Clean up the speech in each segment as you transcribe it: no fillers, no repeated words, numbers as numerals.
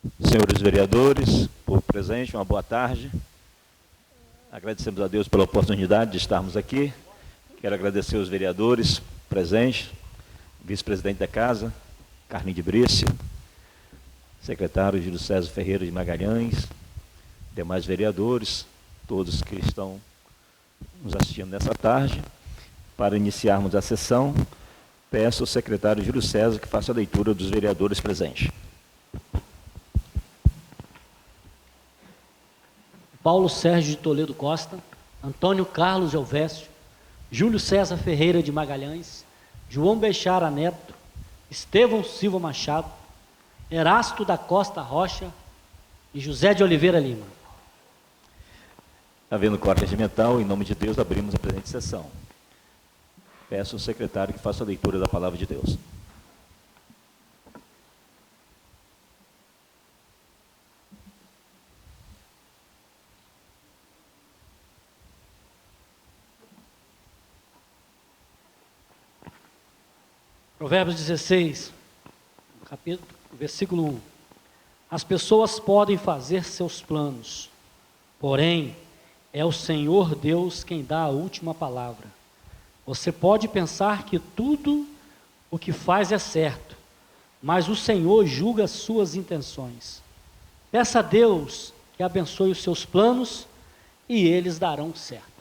Senhores vereadores, por presente, uma boa tarde. Agradecemos a Deus pela oportunidade de estarmos aqui. Quero agradecer aos vereadores presentes, vice-presidente da Casa, Carlinhos de Brício, secretário Júlio César Ferreira de Magalhães, demais vereadores, todos que estão nos assistindo nessa tarde. Para iniciarmos a sessão, peço ao secretário Júlio César que faça a leitura dos vereadores presentes. Paulo Sérgio de Toledo Costa, Antônio Carlos de Alvécio, Júlio César Ferreira de Magalhães, João Bechara Neto, Estevão Silva Machado, Erasto da Costa Rocha e José de Oliveira Lima. Havendo corte regimental, em nome de Deus, abrimos a presente sessão. Peço ao secretário que faça a leitura da palavra de Deus. Provérbios 16, versículo 1. As pessoas podem fazer seus planos, porém, é o Senhor Deus quem dá a última palavra. Você pode pensar que tudo o que faz é certo, mas o Senhor julga as suas intenções. Peça a Deus que abençoe os seus planos e eles darão certo.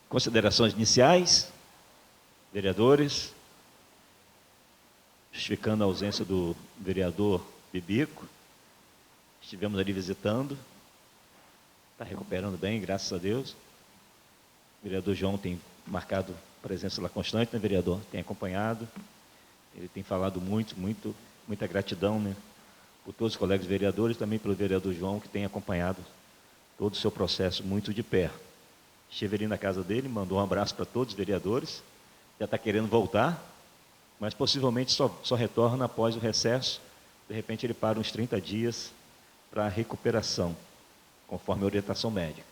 Considerações iniciais, vereadores, justificando a ausência do vereador Bibico, estivemos ali visitando, está recuperando bem, graças a Deus. O vereador João tem marcado presença lá constante, né, vereador? Tem acompanhado, ele tem falado muita gratidão, né, por todos os colegas vereadores, também pelo vereador João, que tem acompanhado todo o seu processo muito de perto. Estive ali na casa dele, mandou um abraço para todos os vereadores, já está querendo voltar, mas possivelmente só retorna após o recesso. De repente ele para uns 30 dias para a recuperação, conforme a orientação médica.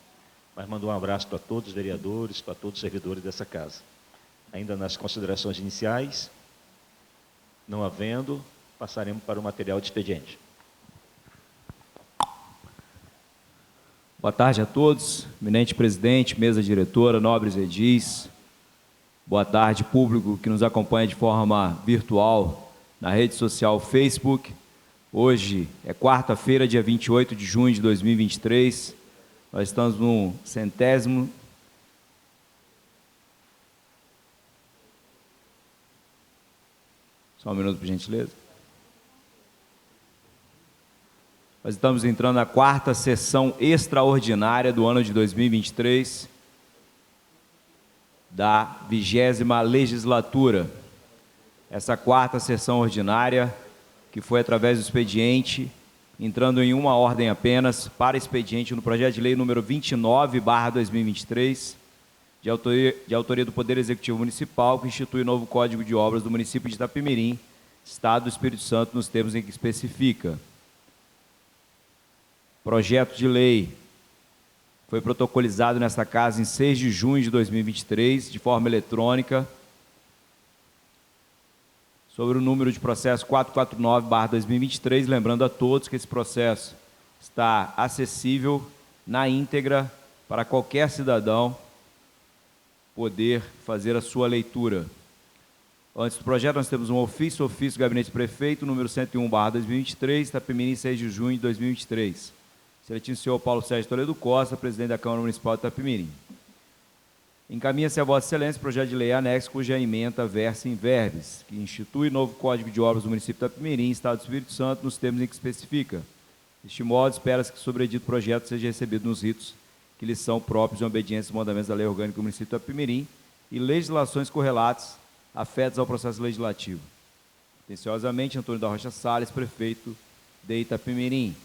Mas mandou um abraço para todos os vereadores, para todos os servidores dessa casa. Ainda nas considerações iniciais, não havendo, passaremos para o material de expediente. Boa tarde a todos, eminente presidente, mesa diretora, nobres edis. Boa tarde, público que nos acompanha de forma virtual na rede social Facebook. Hoje é quarta-feira, dia 28 de junho de 2023. Nós estamos no 100º... Só um minuto, por gentileza. Nós estamos entrando na quarta sessão extraordinária do ano de 2023, da 20ª legislatura. Essa quarta sessão ordinária, que foi através do expediente, entrando em uma ordem apenas, para expediente no projeto de lei número 29/2023, de autoria do Poder Executivo Municipal, que institui o novo Código de Obras do município de Itapemirim, Estado do Espírito Santo, nos termos em que especifica. Projeto de lei foi protocolizado nesta casa em 6 de junho de 2023, de forma eletrônica, sobre o número de processo 449/2023, lembrando a todos que esse processo está acessível na íntegra para qualquer cidadão poder fazer a sua leitura. Antes do projeto, nós temos um ofício do Gabinete do Prefeito, número 101/2023, Itapemirim, 6 de junho de 2023. Excelentíssimo senhor Paulo Sérgio de Toledo Costa, presidente da Câmara Municipal de Itapemirim. Encaminha-se a Vossa Excelência o projeto de lei anexo, cuja ementa versa em verbis, que institui novo Código de Obras do município de Itapemirim, Estado do Espírito Santo, nos termos em que especifica. Deste modo, espera-se que o sobredito projeto seja recebido nos ritos que lhes são próprios em obediência aos mandamentos da Lei Orgânica do município de Itapemirim e legislações correlatas afetas ao processo legislativo. Atenciosamente, Antônio da Rocha Salles, prefeito de Itapemirim.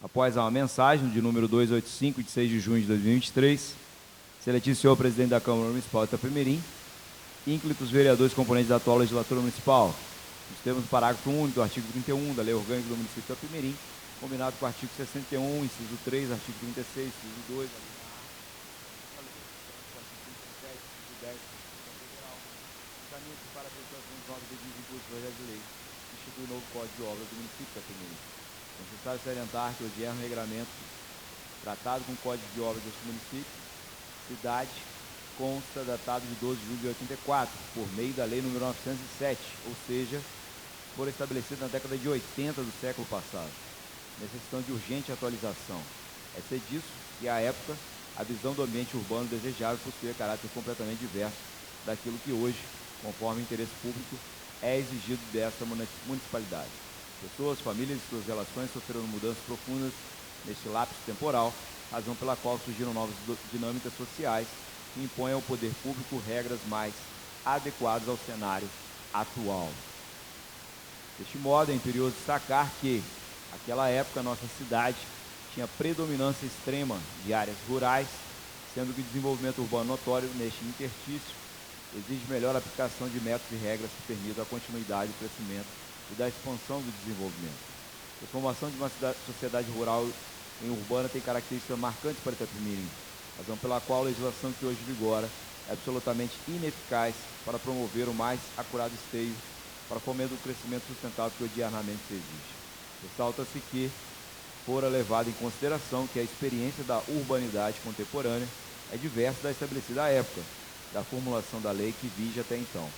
Após uma mensagem de número 285, de 6 de junho de 2023, excelentíssimo senhor presidente da Câmara Municipal de Itapemirim, ínclitos vereadores componentes da atual legislatura municipal, nos termos do parágrafo único do artigo 31 da Lei Orgânica do município de Itapemirim, combinado com o artigo 61, inciso 3, artigo 36, inciso 2, 10 da Constituição Federal, encaminha-se para a apresentação dos novos devidos inclusos do projeto de lei, que institui o novo Código de Obras do município de Itapemirim. É necessário salientar que o odierno regramento tratado com o Código de Obras deste município, cidade, consta datado de 12 de julho de 84, por meio da Lei nº 907, ou seja, foi estabelecido na década de 80 do século passado, necessitando de urgente atualização. É ser disso que, à época, a visão do ambiente urbano desejável possuía caráter completamente diverso daquilo que hoje, conforme o interesse público, é exigido desta municipalidade. Pessoas, famílias e suas relações sofreram mudanças profundas neste lapso temporal, razão pela qual surgiram novas dinâmicas sociais que impõem ao poder público regras mais adequadas ao cenário atual. Deste modo, é imperioso destacar que, naquela época, nossa cidade tinha predominância extrema de áreas rurais, sendo que o desenvolvimento urbano notório neste interstício exige melhor aplicação de métodos e regras que permitam a continuidade do crescimento e da expansão do desenvolvimento. A transformação de uma sociedade rural em urbana tem características marcantes para Itapemirim, razão pela qual a legislação que hoje vigora é absolutamente ineficaz para promover o mais acurado esteio para fomento do crescimento sustentável que odiernamente se exige. Ressalta-se que fora levado em consideração que a experiência da urbanidade contemporânea é diversa da estabelecida à época da formulação da lei que vige até então,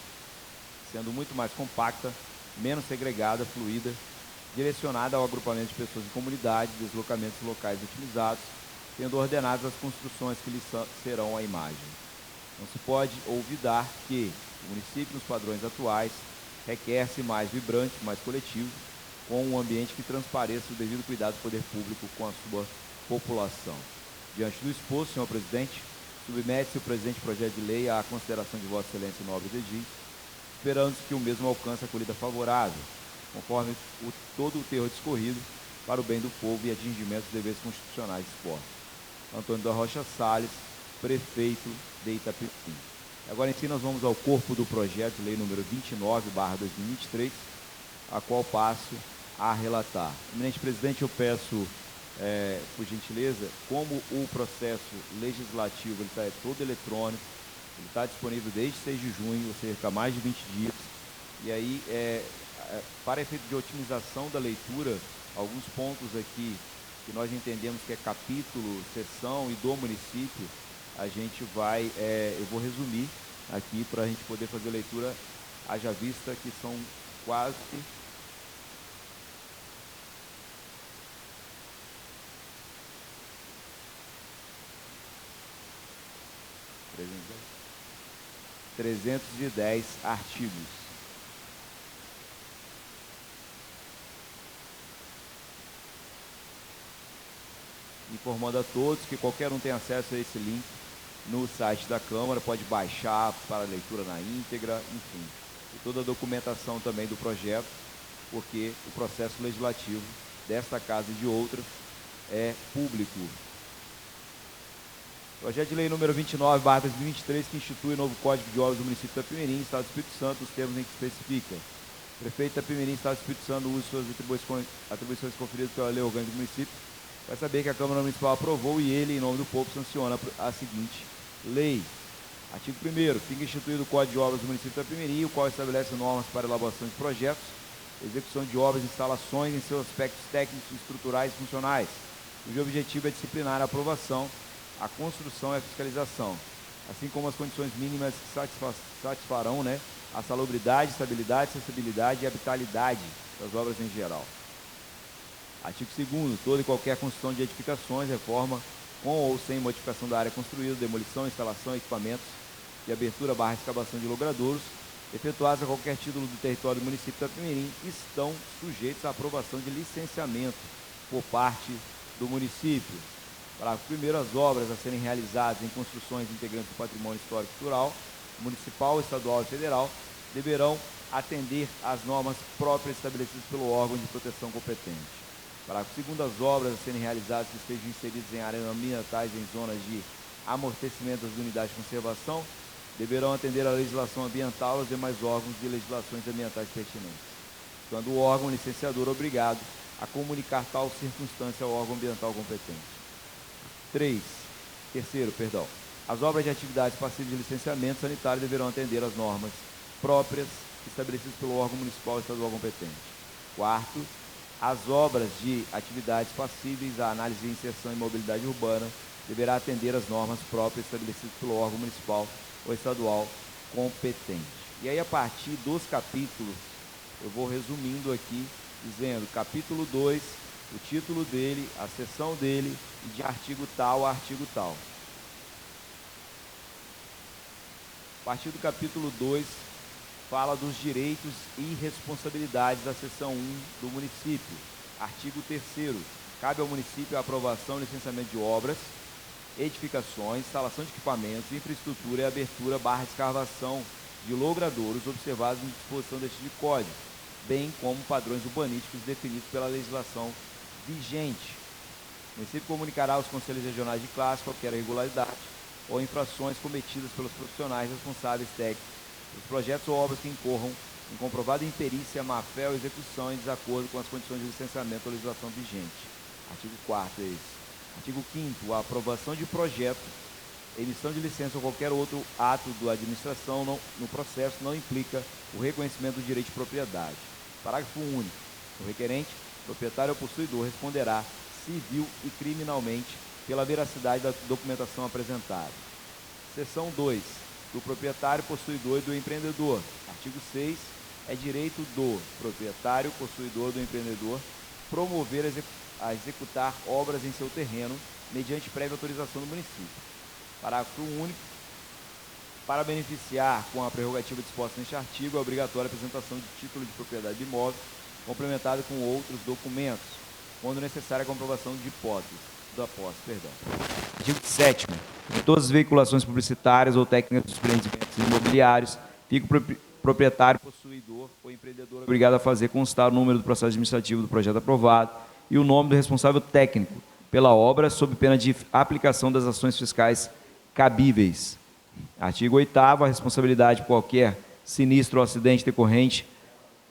sendo muito mais compacta, menos segregada, fluida, direcionada ao agrupamento de pessoas em comunidades, deslocamentos locais otimizados, tendo ordenadas as construções que lhes serão a imagem. Não se pode olvidar que o município, nos padrões atuais, requer-se mais vibrante, mais coletivo, com um ambiente que transpareça o devido cuidado do poder público com a sua população. Diante do exposto, senhor presidente, submete-se o presente projeto de lei à consideração de Vossa Excelência Nobre Edil, esperando que o mesmo alcance a acolhida favorável, conforme todo o teor discorrido, para o bem do povo e atingimento dos deveres constitucionais expostos. Antônio da Rocha Salles, prefeito de Itapemirim. Agora, enfim, nós vamos ao corpo do projeto de lei número 29/2023, a qual passo a relatar. Eminente presidente, eu peço, por gentileza, como o processo legislativo é todo eletrônico, ele está disponível desde 6 de junho, ou seja, há mais de 20 dias, e aí, para efeito de otimização da leitura, alguns pontos aqui que nós entendemos que é capítulo, seção e do município, a gente vai, eu vou resumir aqui para a gente poder fazer a leitura, haja vista que são quase 310 artigos. Informando a todos que qualquer um tem acesso a esse link no site da Câmara, pode baixar para leitura na íntegra, enfim. E toda a documentação também do projeto, porque o processo legislativo desta casa e de outras é público. Projeto de lei número 29/2023, que institui o novo Código de Obras do município de Itapemirim, Estado do Espírito Santo, nos termos em que especifica. Prefeito de Itapemirim, Estado do Espírito Santo, usa suas atribuições conferidas pela lei orgânica do município, vai saber que a Câmara Municipal aprovou e ele, em nome do povo, sanciona a seguinte lei. Artigo 1º. Fica instituído o Código de Obras do município de Itapemirim, o qual estabelece normas para elaboração de projetos, execução de obras e instalações em seus aspectos técnicos, estruturais e funcionais, cujo objetivo é disciplinar a aprovação, a construção e a fiscalização, assim como as condições mínimas que satisfarão a salubridade, estabilidade, acessibilidade e habitabilidade das obras em geral. Artigo 2º. Toda e qualquer construção de edificações, reforma, com ou sem modificação da área construída, demolição, instalação, equipamentos de abertura/escavação de logradouros, efetuados a qualquer título do território do município de Itapemirim, estão sujeitos à aprovação de licenciamento por parte do município. Parágrafo 1º. As obras a serem realizadas em construções integrantes do patrimônio histórico cultural, municipal, estadual e federal, deverão atender às normas próprias estabelecidas pelo órgão de proteção competente. Parágrafo 2º. As obras a serem realizadas que estejam inseridas em áreas ambientais em zonas de amortecimento das unidades de conservação deverão atender à legislação ambiental e aos demais órgãos de legislações ambientais pertinentes, quando o órgão licenciador obrigado a comunicar tal circunstância ao órgão ambiental competente. Terceiro, As obras de atividades passivas de licenciamento sanitário deverão atender às normas próprias estabelecidas pelo órgão municipal ou estadual competente. Quarto, as obras de atividades passíveis à análise de inserção e mobilidade urbana deverá atender às normas próprias estabelecidas pelo órgão municipal ou estadual competente. E aí, a partir dos capítulos, eu vou resumindo aqui, dizendo capítulo 2, o título dele, a seção dele, e de artigo tal a artigo tal. A partir do capítulo 2, fala dos direitos e responsabilidades da seção 1 do município. Artigo 3º, cabe ao município a aprovação e licenciamento de obras, edificações, instalação de equipamentos, infraestrutura e abertura / escavação de logradouros observados na disposição deste de código, bem como padrões urbanísticos definidos pela legislação vigente. O município comunicará aos conselhos regionais de classe qualquer irregularidade ou infrações cometidas pelos profissionais responsáveis técnicos dos projetos ou obras que incorram em comprovada imperícia, má-fé ou execução em desacordo com as condições de licenciamento ou legislação vigente. Artigo 4º é esse. Artigo 5º, a aprovação de projeto, emissão de licença ou qualquer outro ato da administração no processo não implica o reconhecimento do direito de propriedade. Parágrafo único. O requerente, proprietário ou possuidor responderá civil e criminalmente pela veracidade da documentação apresentada. Seção 2. Do proprietário, possuidor e do empreendedor. Artigo 6. É direito do proprietário, possuidor do empreendedor promover a executar obras em seu terreno mediante prévia autorização do município. Parágrafo único. Para beneficiar com a prerrogativa disposta neste artigo, é obrigatória a apresentação de título de propriedade de imóvel, complementado com outros documentos, quando necessária a comprovação de da posse. Artigo 7º. Em todas as veiculações publicitárias ou técnicas dos empreendimentos imobiliários, fica o proprietário, possuidor ou empreendedor obrigado a fazer constar o número do processo administrativo do projeto aprovado e o nome do responsável técnico pela obra, sob pena de aplicação das ações fiscais cabíveis. Artigo 8º. A responsabilidade por qualquer sinistro ou acidente decorrente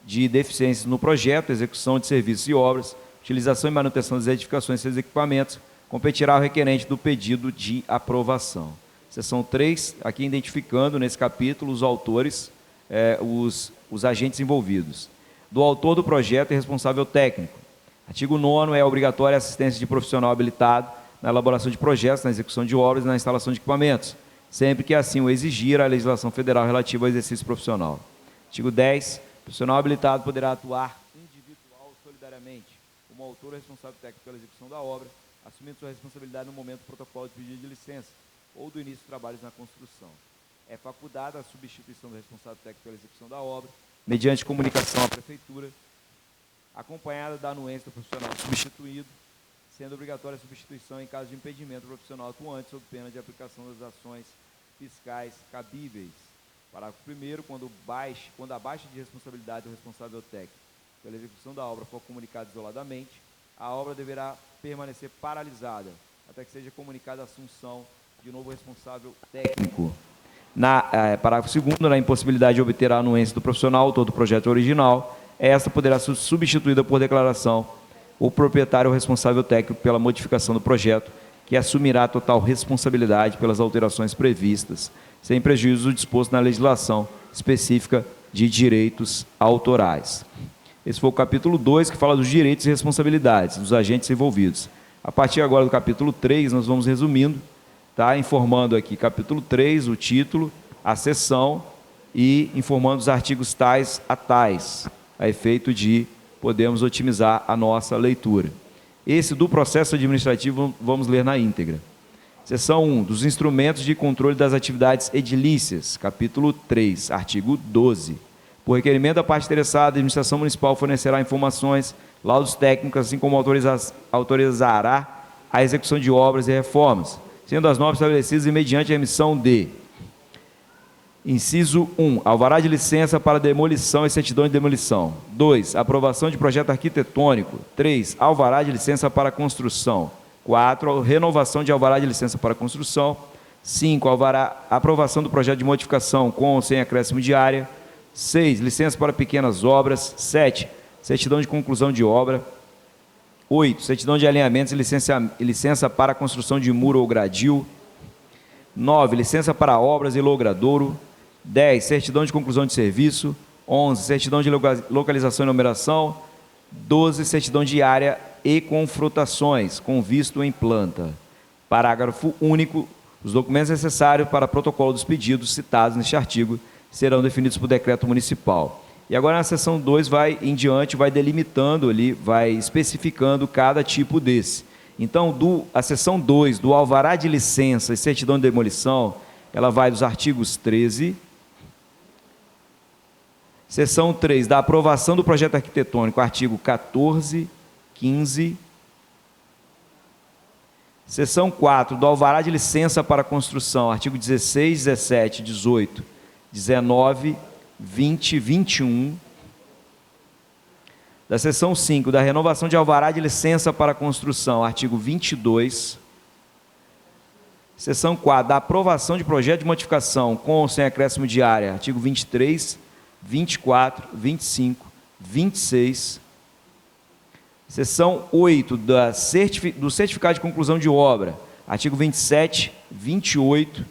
de deficiências no projeto, execução de serviços e obras, utilização e manutenção das edificações e seus equipamentos, competirá ao requerente do pedido de aprovação. Seção 3, aqui identificando nesse capítulo os autores, os agentes envolvidos. Do autor do projeto e responsável técnico. Artigo 9º, é obrigatória a assistência de profissional habilitado na elaboração de projetos, na execução de obras e na instalação de equipamentos, sempre que assim o exigir a legislação federal relativa ao exercício profissional. Artigo 10º, o profissional habilitado poderá atuar individual ou solidariamente como autor ou responsável técnico pela execução da obra, assumindo sua responsabilidade no momento do protocolo de pedido de licença ou do início de trabalhos na construção. É facultada a substituição do responsável técnico pela execução da obra, mediante comunicação à Prefeitura, acompanhada da anuência do profissional substituído, sendo obrigatória a substituição em caso de impedimento do profissional atuante, sob pena de aplicação das ações fiscais cabíveis. Parágrafo 1º, quando a baixa de responsabilidade do responsável técnico pela execução da obra for comunicada isoladamente, a obra deverá permanecer paralisada até que seja comunicada a assunção de novo responsável técnico. Parágrafo 2º, na impossibilidade de obter a anuência do profissional autor do projeto original, esta poderá ser substituída por declaração o proprietário ou responsável técnico pela modificação do projeto, que assumirá a total responsabilidade pelas alterações previstas, sem prejuízo do disposto na legislação específica de direitos autorais. Esse foi o capítulo 2, que fala dos direitos e responsabilidades dos agentes envolvidos. A partir agora do capítulo 3, nós vamos resumindo, tá? Informando aqui, capítulo 3, o título, a seção e informando os artigos tais a tais, a efeito de podermos otimizar a nossa leitura. Esse do processo administrativo vamos ler na íntegra. Seção 1, dos instrumentos de controle das atividades edilícias, capítulo 3, artigo 12. Por requerimento da parte interessada, a administração municipal fornecerá informações, laudos técnicos, assim como autorizará a execução de obras e reformas, sendo as normas estabelecidas e mediante a emissão de: inciso 1, alvará de licença para demolição e certidão de demolição. 2, aprovação de projeto arquitetônico. 3, alvará de licença para construção. 4, renovação de alvará de licença para construção. 5, aprovação do projeto de modificação com ou sem acréscimo de área. 6, licença para pequenas obras. 7, certidão de conclusão de obra. 8, certidão de alinhamentos e licença para construção de muro ou gradil. 9, licença para obras em logradouro. 10, certidão de conclusão de serviço. 11, certidão de localização e numeração. 12, certidão de área e confrontações, com visto em planta. Parágrafo único. Os documentos necessários para protocolo dos pedidos citados neste artigo serão definidos por decreto municipal. E agora na seção 2 vai em diante, vai delimitando ali, vai especificando cada tipo desse. Então, a seção 2 do alvará de licença e certidão de demolição, ela vai dos artigos 13. Seção 3 da aprovação do projeto arquitetônico, artigo 14, 15. Seção 4 do alvará de licença para construção, artigo 16, 17, 18, 19, 20, 21. Da seção 5 da renovação de alvará de licença para construção, artigo 22. Seção 4 da aprovação de projeto de modificação com ou sem acréscimo de área, artigo 23, 24, 25, 26. Seção 8 do certificado de conclusão de obra, artigo 27, 28,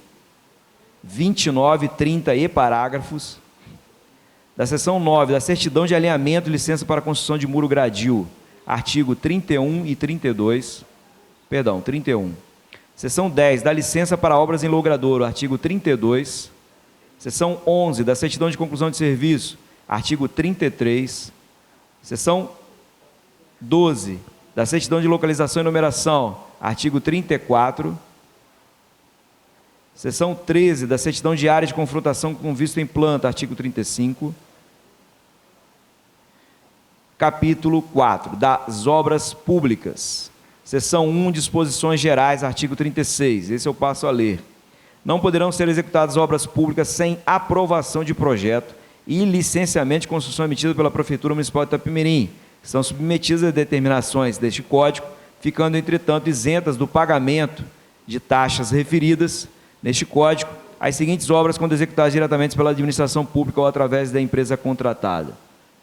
29, 30 e parágrafos. Da seção 9, da certidão de alinhamento e licença para construção de muro gradil, artigo 31 e 32. Perdão, 31. Seção 10, da licença para obras em logradouro, artigo 32. Seção 11, da certidão de conclusão de serviço, artigo 33. Seção 12, da certidão de localização e numeração, artigo 34. Seção 13, da certidão de área de confrontação com visto em planta, artigo 35. Capítulo 4, das obras públicas. Seção 1, disposições gerais, artigo 36. Esse eu passo a ler. Não poderão ser executadas obras públicas sem aprovação de projeto e licenciamento de construção emitido pela Prefeitura Municipal de Itapemirim. São submetidas a determinações deste Código, ficando, entretanto, isentas do pagamento de taxas referidas neste Código as seguintes obras quando executadas diretamente pela administração pública ou através da empresa contratada.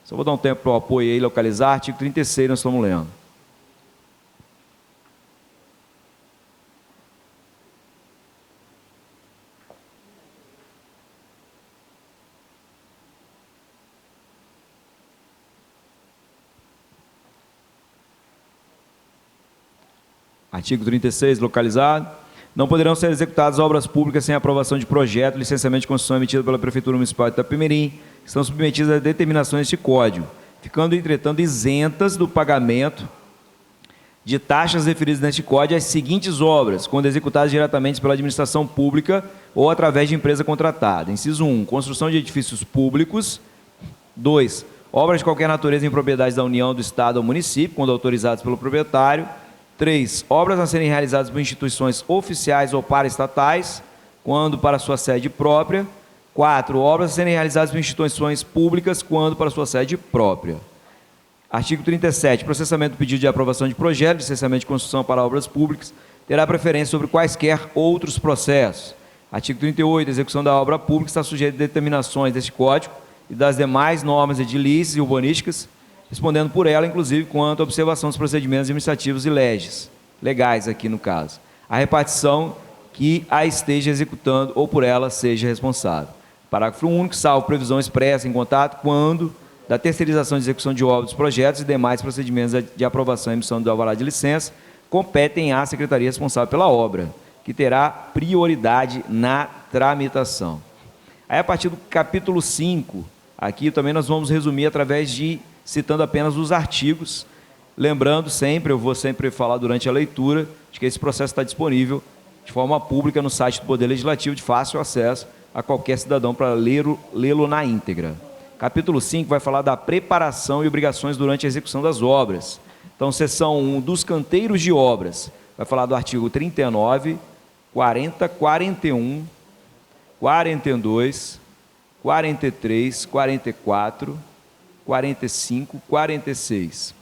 Só vou dar um tempo para o apoio aí, localizar, artigo 36, nós estamos lendo. Artigo 36, localizado. Não poderão ser executadas obras públicas sem aprovação de projeto, licenciamento de construção emitido pela Prefeitura Municipal de Itapemirim, que estão submetidas a determinações deste Código, ficando, entretanto, isentas do pagamento de taxas referidas neste Código as seguintes obras, quando executadas diretamente pela administração pública ou através de empresa contratada. Inciso 1, construção de edifícios públicos. 2, obras de qualquer natureza em propriedade da União, do Estado ou município, quando autorizadas pelo proprietário. 3, obras a serem realizadas por instituições oficiais ou paraestatais, quando para sua sede própria. 4, obras a serem realizadas por instituições públicas, quando para sua sede própria. Artigo 37, processamento do pedido de aprovação de projeto, licenciamento de construção para obras públicas, terá preferência sobre quaisquer outros processos. Artigo 38, execução da obra pública está sujeita a determinações deste Código e das demais normas edilícias e urbanísticas, respondendo por ela, inclusive, quanto à observação dos procedimentos administrativos e leis, legais aqui no caso. A repartição que a esteja executando ou por ela seja responsável. Parágrafo único, salvo previsão expressa em contato, quando da terceirização de execução de obras, projetos e demais procedimentos de aprovação e emissão do alvará de licença, competem à Secretaria responsável pela obra, que terá prioridade na tramitação. Aí, a partir do capítulo 5, aqui também nós vamos resumir através de citando apenas os artigos, lembrando sempre, eu vou sempre falar durante a leitura, de que esse processo está disponível de forma pública no site do Poder Legislativo, de fácil acesso a qualquer cidadão para lê-lo na íntegra. Capítulo 5 vai falar da preparação e obrigações durante a execução das obras. Então, seção 1 dos canteiros de obras, vai falar do artigo 39, 40, 41, 42, 43, 44, 45, 46.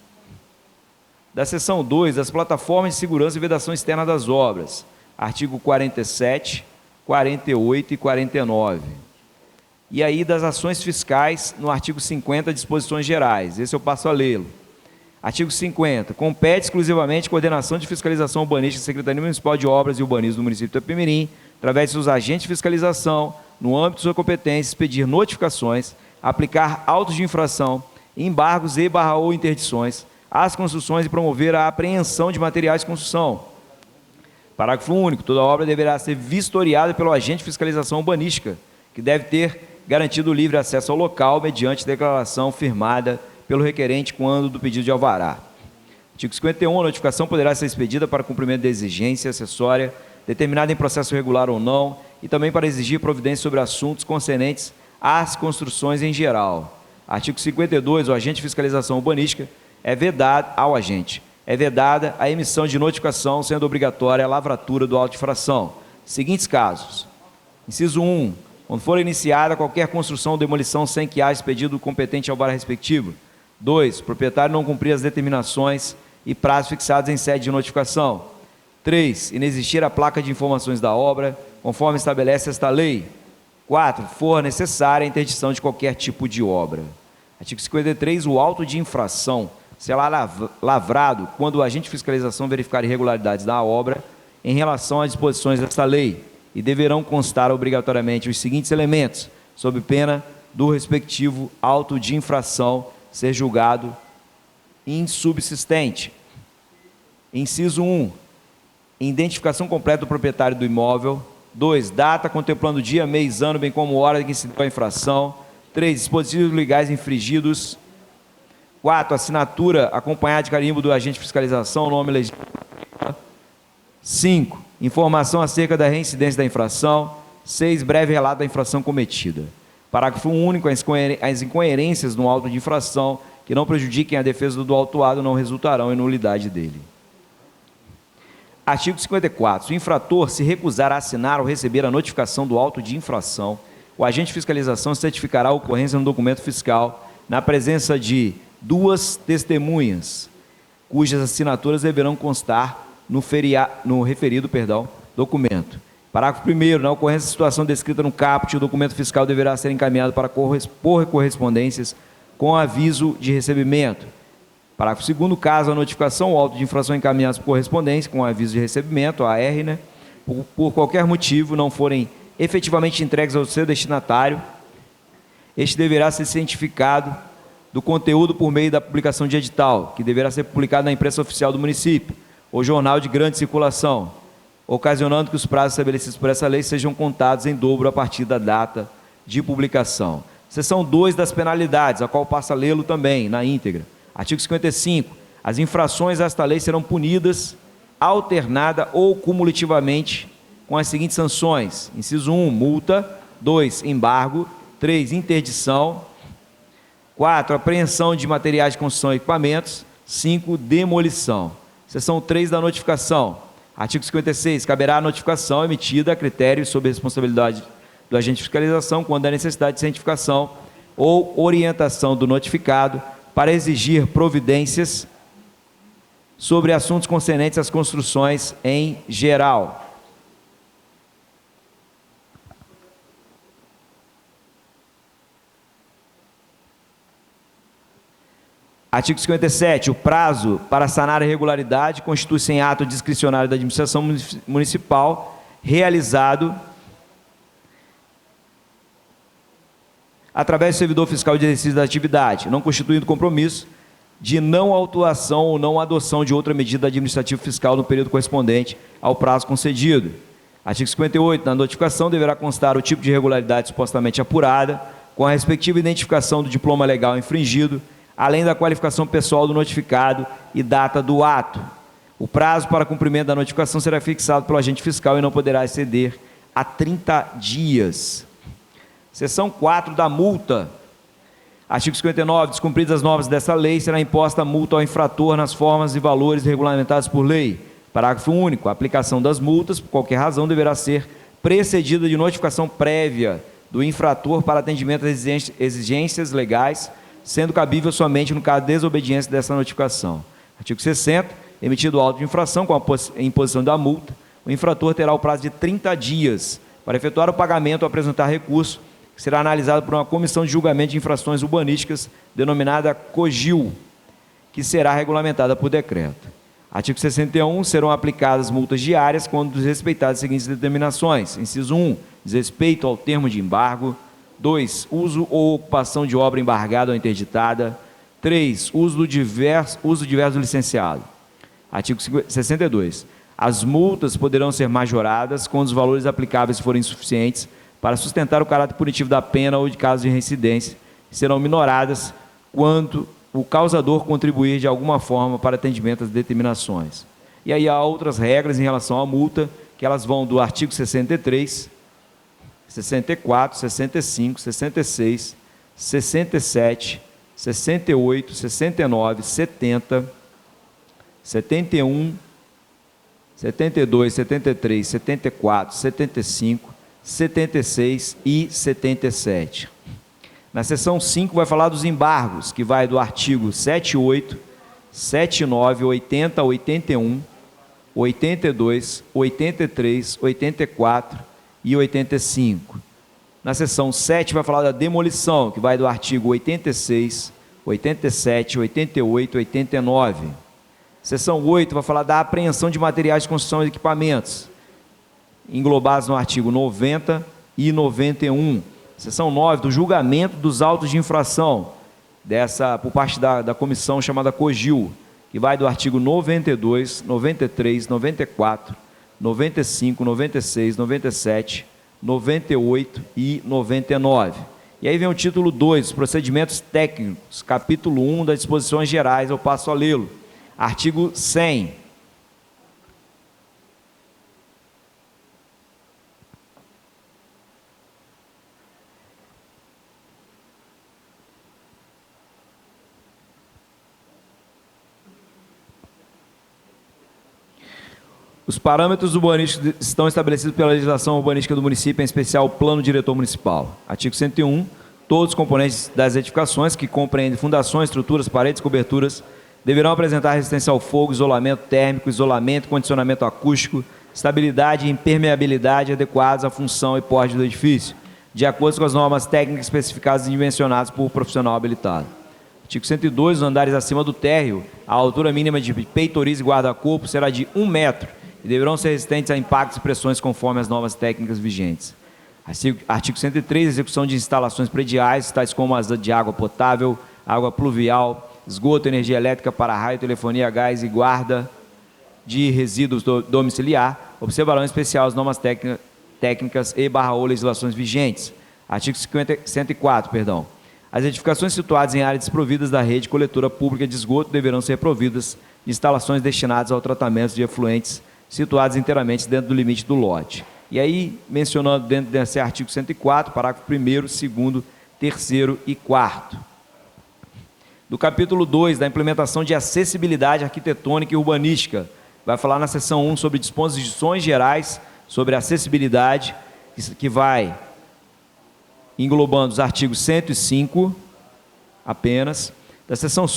Da seção 2, das plataformas de segurança e vedação externa das obras, artigo 47, 48 e 49. E aí das ações fiscais, no artigo 50, disposições gerais. Esse eu passo a lê-lo. Artigo 50. Compete exclusivamente coordenação de fiscalização urbanística da Secretaria Municipal de Obras e Urbanismo do município de Itapemirim, através de seus agentes de fiscalização, no âmbito de sua competência, expedir notificações, aplicar autos de infração, embargos ou interdições às construções e promover a apreensão de materiais de construção. Parágrafo único. Toda obra deverá ser vistoriada pelo agente de fiscalização urbanística, que deve ter garantido livre acesso ao local mediante declaração firmada pelo requerente quando do pedido de alvará. Artigo 51. A notificação poderá ser expedida para cumprimento de exigência acessória determinada em processo regular ou não, e também para exigir providência sobre assuntos concernentes às construções em geral. Artigo 52. O agente de fiscalização urbanística é vedado é vedada a emissão de notificação, sendo obrigatória a lavratura do auto de infração. Seguintes casos. Inciso 1. Quando for iniciada qualquer construção ou demolição sem que haja expedido o competente alvará respectivo. 2. O proprietário não cumprir as determinações e prazos fixados em sede de notificação. 3. Inexistir a placa de informações da obra, conforme estabelece esta lei. 4. For necessária a interdição de qualquer tipo de obra. Artigo 53. O auto de infração será lavrado quando o agente de fiscalização verificar irregularidades da obra em relação às disposições desta lei, e deverão constar obrigatoriamente os seguintes elementos, sob pena do respectivo auto de infração ser julgado insubsistente. Inciso 1. Identificação completa do proprietário do imóvel. 2. Data contemplando dia, mês, ano, bem como hora em que se deu a infração. 3. Dispositivos legais infringidos. 4. Assinatura acompanhada de carimbo do agente de fiscalização, nome legítimo. 5. Informação acerca da reincidência da infração. 6. Breve relato da infração cometida. Parágrafo único. As incoerências no auto de infração que não prejudiquem a defesa do autuado não resultarão em nulidade dele. Artigo 54. Se o infrator se recusar a assinar ou receber a notificação do auto de infração, o agente de fiscalização certificará a ocorrência no documento fiscal na presença de 2 testemunhas, cujas assinaturas deverão constar no referido documento. Parágrafo 1º. Na ocorrência de situação descrita no caput, o documento fiscal deverá ser encaminhado por correspondências com aviso de recebimento. Parágrafo 2º. Caso a notificação ou auto de infração encaminhados por correspondência com aviso de recebimento, AR, por qualquer motivo não forem efetivamente entregues ao seu destinatário, este deverá ser cientificado do conteúdo por meio da publicação de edital, que deverá ser publicado na imprensa oficial do município, ou jornal de grande circulação, ocasionando que os prazos estabelecidos por essa lei sejam contados em dobro a partir da data de publicação. Seção 2 das penalidades, a qual passa a lê-lo também, na íntegra. Artigo 55. As infrações a esta lei serão punidas alternada ou cumulativamente com as seguintes sanções. Inciso 1, multa. 2, embargo. 3, interdição. 4, apreensão de materiais de construção e equipamentos. 5, demolição. Seção 3 da notificação. Artigo 56. Caberá a notificação emitida a critério sob responsabilidade do agente de fiscalização quando há necessidade de cientificação ou orientação do notificado para exigir providências sobre assuntos concernentes às construções em geral. Artigo 57. O prazo para sanar a irregularidade constitui-se em ato discricionário da administração municipal realizado através do servidor fiscal de exercício da atividade, não constituindo compromisso de não autuação ou não adoção de outra medida administrativa fiscal no período correspondente ao prazo concedido. Artigo 58. Na notificação deverá constar o tipo de irregularidade supostamente apurada, com a respectiva identificação do diploma legal infringido, além da qualificação pessoal do notificado e data do ato. O prazo para cumprimento da notificação será fixado pelo agente fiscal e não poderá exceder a 30 dias. Seção 4 da multa. Artigo 59. Descumpridas as normas desta lei, será imposta a multa ao infrator nas formas e valores regulamentados por lei. Parágrafo único. A aplicação das multas, por qualquer razão, deverá ser precedida de notificação prévia do infrator para atendimento às exigências legais, sendo cabível somente no caso de desobediência dessa notificação. Artigo 60. Emitido o auto de infração com a imposição da multa, o infrator terá o prazo de 30 dias para efetuar o pagamento ou apresentar recurso, que será analisado por uma comissão de julgamento de infrações urbanísticas, denominada COGIL, que será regulamentada por decreto. Artigo 61. Serão aplicadas multas diárias quando desrespeitadas as seguintes determinações. Inciso 1. Desrespeito ao termo de embargo. 2. Uso ou ocupação de obra embargada ou interditada. 3. Uso diverso do licenciado. Artigo 62. As multas poderão ser majoradas quando os valores aplicáveis forem insuficientes para sustentar o caráter punitivo da pena ou de caso de reincidência. Serão minoradas quando o causador contribuir de alguma forma para atendimento às determinações. E aí há outras regras em relação à multa, que elas vão do artigo 63, 64, 65, 66, 67, 68, 69, 70, 71, 72, 73, 74, 75, 76 e 77. Na seção 5 vai falar dos embargos, que vai do artigo 78, 79, 80, 81, 82, 83, 84 e 85. Na seção 7 vai falar da demolição, que vai do artigo 86, 87, 88, 89. Seção 8 vai falar da apreensão de materiais de construção e equipamentos, englobados no artigo 90 e 91. Seção 9, do julgamento dos autos de infração, por parte da comissão chamada COGIL, que vai do artigo 92, 93, 94, 95, 96, 97, 98 e 99. E aí vem o título 2, procedimentos técnicos, capítulo 1 das disposições gerais, eu passo a lê-lo. Artigo 100. Os parâmetros urbanísticos estão estabelecidos pela legislação urbanística do município, em especial o Plano Diretor Municipal. Artigo 101. Todos os componentes das edificações, que compreendem fundações, estruturas, paredes, coberturas, deverão apresentar resistência ao fogo, isolamento térmico, isolamento, condicionamento acústico, estabilidade e impermeabilidade adequados à função e porte do edifício, de acordo com as normas técnicas especificadas e dimensionadas por profissional habilitado. Artigo 102. Os andares acima do térreo, a altura mínima de peitoriza e guarda-corpo será de 1 metro e deverão ser resistentes a impactos e pressões conforme as normas técnicas vigentes. Artigo 103. Execução de instalações prediais, tais como as de água potável, água pluvial, esgoto, energia elétrica para raio, telefonia, gás e guarda de resíduos domiciliar, observarão em especial as normas técnicas e/ou legislações vigentes. Artigo 104. As edificações situadas em áreas desprovidas da rede coletora pública de esgoto deverão ser providas de instalações destinadas ao tratamento de efluentes situados inteiramente dentro do limite do lote. E aí, mencionando dentro desse artigo 104, parágrafo 1º, 2º, 3º e 4º. Do capítulo 2, da implementação de acessibilidade arquitetônica e urbanística, vai falar na seção 1 sobre disposições gerais sobre acessibilidade, que vai englobando os artigos 105 apenas, da seção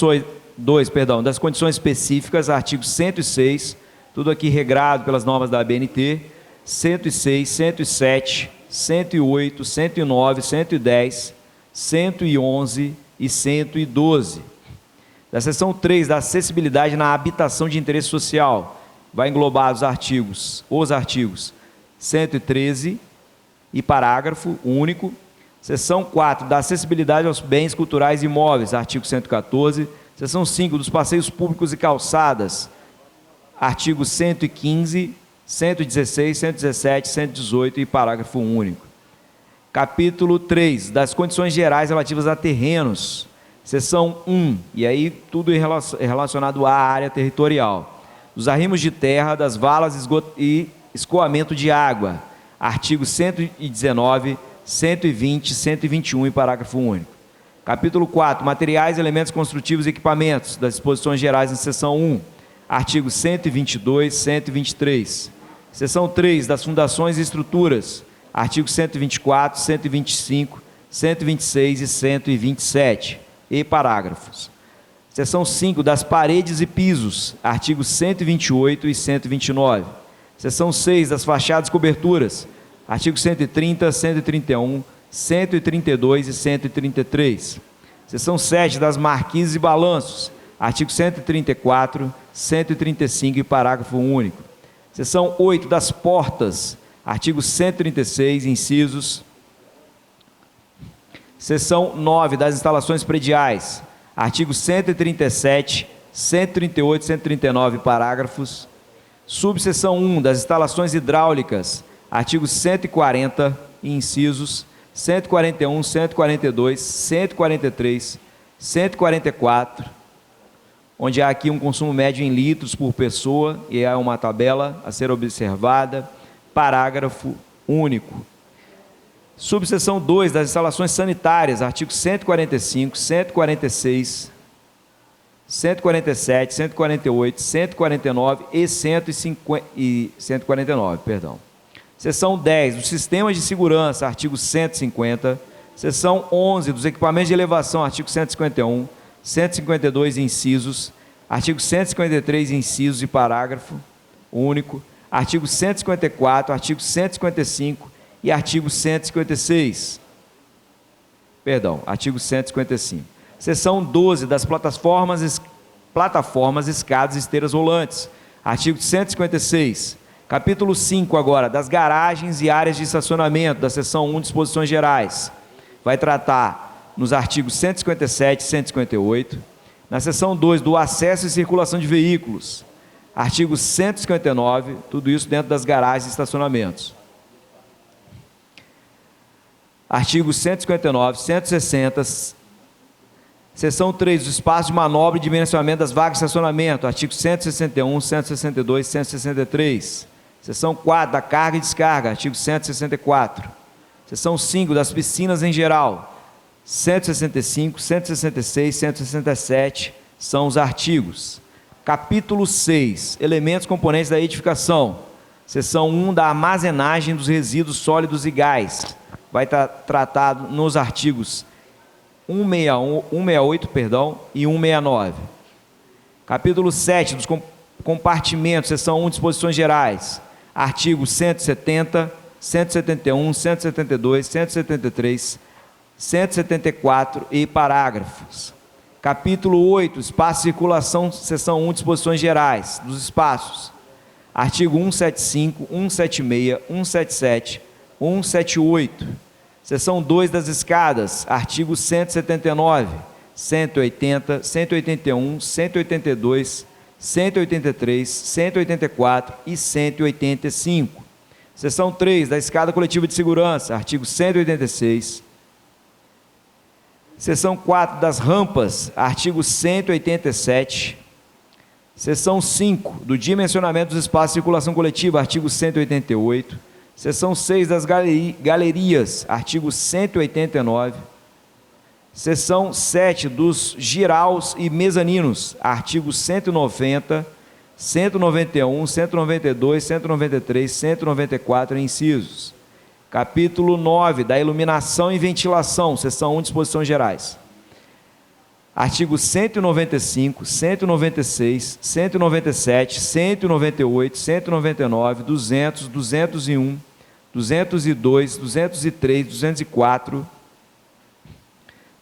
2, das condições específicas, artigo 106, tudo aqui regrado pelas normas da ABNT, 106, 107, 108, 109, 110, 111 e 112. Da seção 3, da acessibilidade na habitação de interesse social, vai englobar os artigos 113 e parágrafo único. Seção 4, da acessibilidade aos bens culturais e imóveis, artigo 114. Seção 5, dos passeios públicos e calçadas, artigos 115, 116, 117, 118 e parágrafo único. Capítulo 3, das condições gerais relativas a terrenos, seção 1, e aí tudo relacionado à área territorial. Dos arrimos de terra, das valas e escoamento de água, artigos 119, 120, 121 e parágrafo único. Capítulo 4, materiais, elementos construtivos e equipamentos, das disposições gerais na seção 1, artigos 122, 123. Seção 3, das fundações e estruturas, artigos 124, 125, 126 e 127, e parágrafos. Seção 5, das paredes e pisos, artigos 128 e 129. Seção 6, das fachadas e coberturas, artigos 130, 131, 132 e 133. Seção 7, das marquises e balanços, artigos 134, 135 e parágrafo único. Seção 8 das portas, artigo 136, incisos. Seção 9 das instalações prediais, artigo 137, 138, 139, parágrafos. Subseção 1 das instalações hidráulicas, artigo 140, incisos 141, 142, 143, 144, onde há aqui um consumo médio em litros por pessoa, e há uma tabela a ser observada, parágrafo único. Subseção 2 das instalações sanitárias, artigo 145, 146, 147, 148, 149 e 149, perdão. Seção 10 dos sistemas de segurança, artigo 150. Seção 11 dos equipamentos de elevação, artigo 151, 152, incisos. Artigo 153, incisos e parágrafo único. Artigo 154, artigo 155 e artigo 156. Perdão, artigo 155. Seção 12 das plataformas, escadas e esteiras rolantes. Artigo 156. Capítulo 5 agora, das garagens e áreas de estacionamento, da seção 1, disposições gerais. Vai tratar nos artigos 157 e 158. Na seção 2, do acesso e circulação de veículos. Artigo 159, tudo isso dentro das garagens e estacionamentos. Artigo 159, 160, seção 3, do espaço de manobra e dimensionamento das vagas de estacionamento, artigo 161, 162, 163. Seção 4, da carga e descarga, artigo 164. Seção 5, das piscinas em geral, 165, 166, 167, são os artigos. Capítulo 6, elementos componentes da edificação. Seção 1, da armazenagem dos resíduos sólidos e gás. Vai estar tratado nos artigos 168, e 169. Capítulo 7, dos compartimentos, seção 1, disposições gerais. Artigos 170, 171, 172, 173, 174 e parágrafos. Capítulo 8, espaço de circulação, seção 1, disposições gerais dos espaços. Artigo 175, 176, 177, 178. Seção 2 das escadas, artigo 179, 180, 181, 182, 183, 184 e 185. Seção 3 da escada coletiva de segurança, artigo 186. Seção 4 das rampas, artigo 187. Seção 5 do dimensionamento dos espaços de circulação coletiva, artigo 188. Seção 6 das galerias, artigo 189. Seção 7 dos giraus e mezaninos, artigo 190, 191, 192, 193, 194, incisos. Capítulo 9, da iluminação e ventilação, seção 1, disposições gerais. Artigos 195, 196, 197, 198, 199, 200, 201, 202, 203, 204,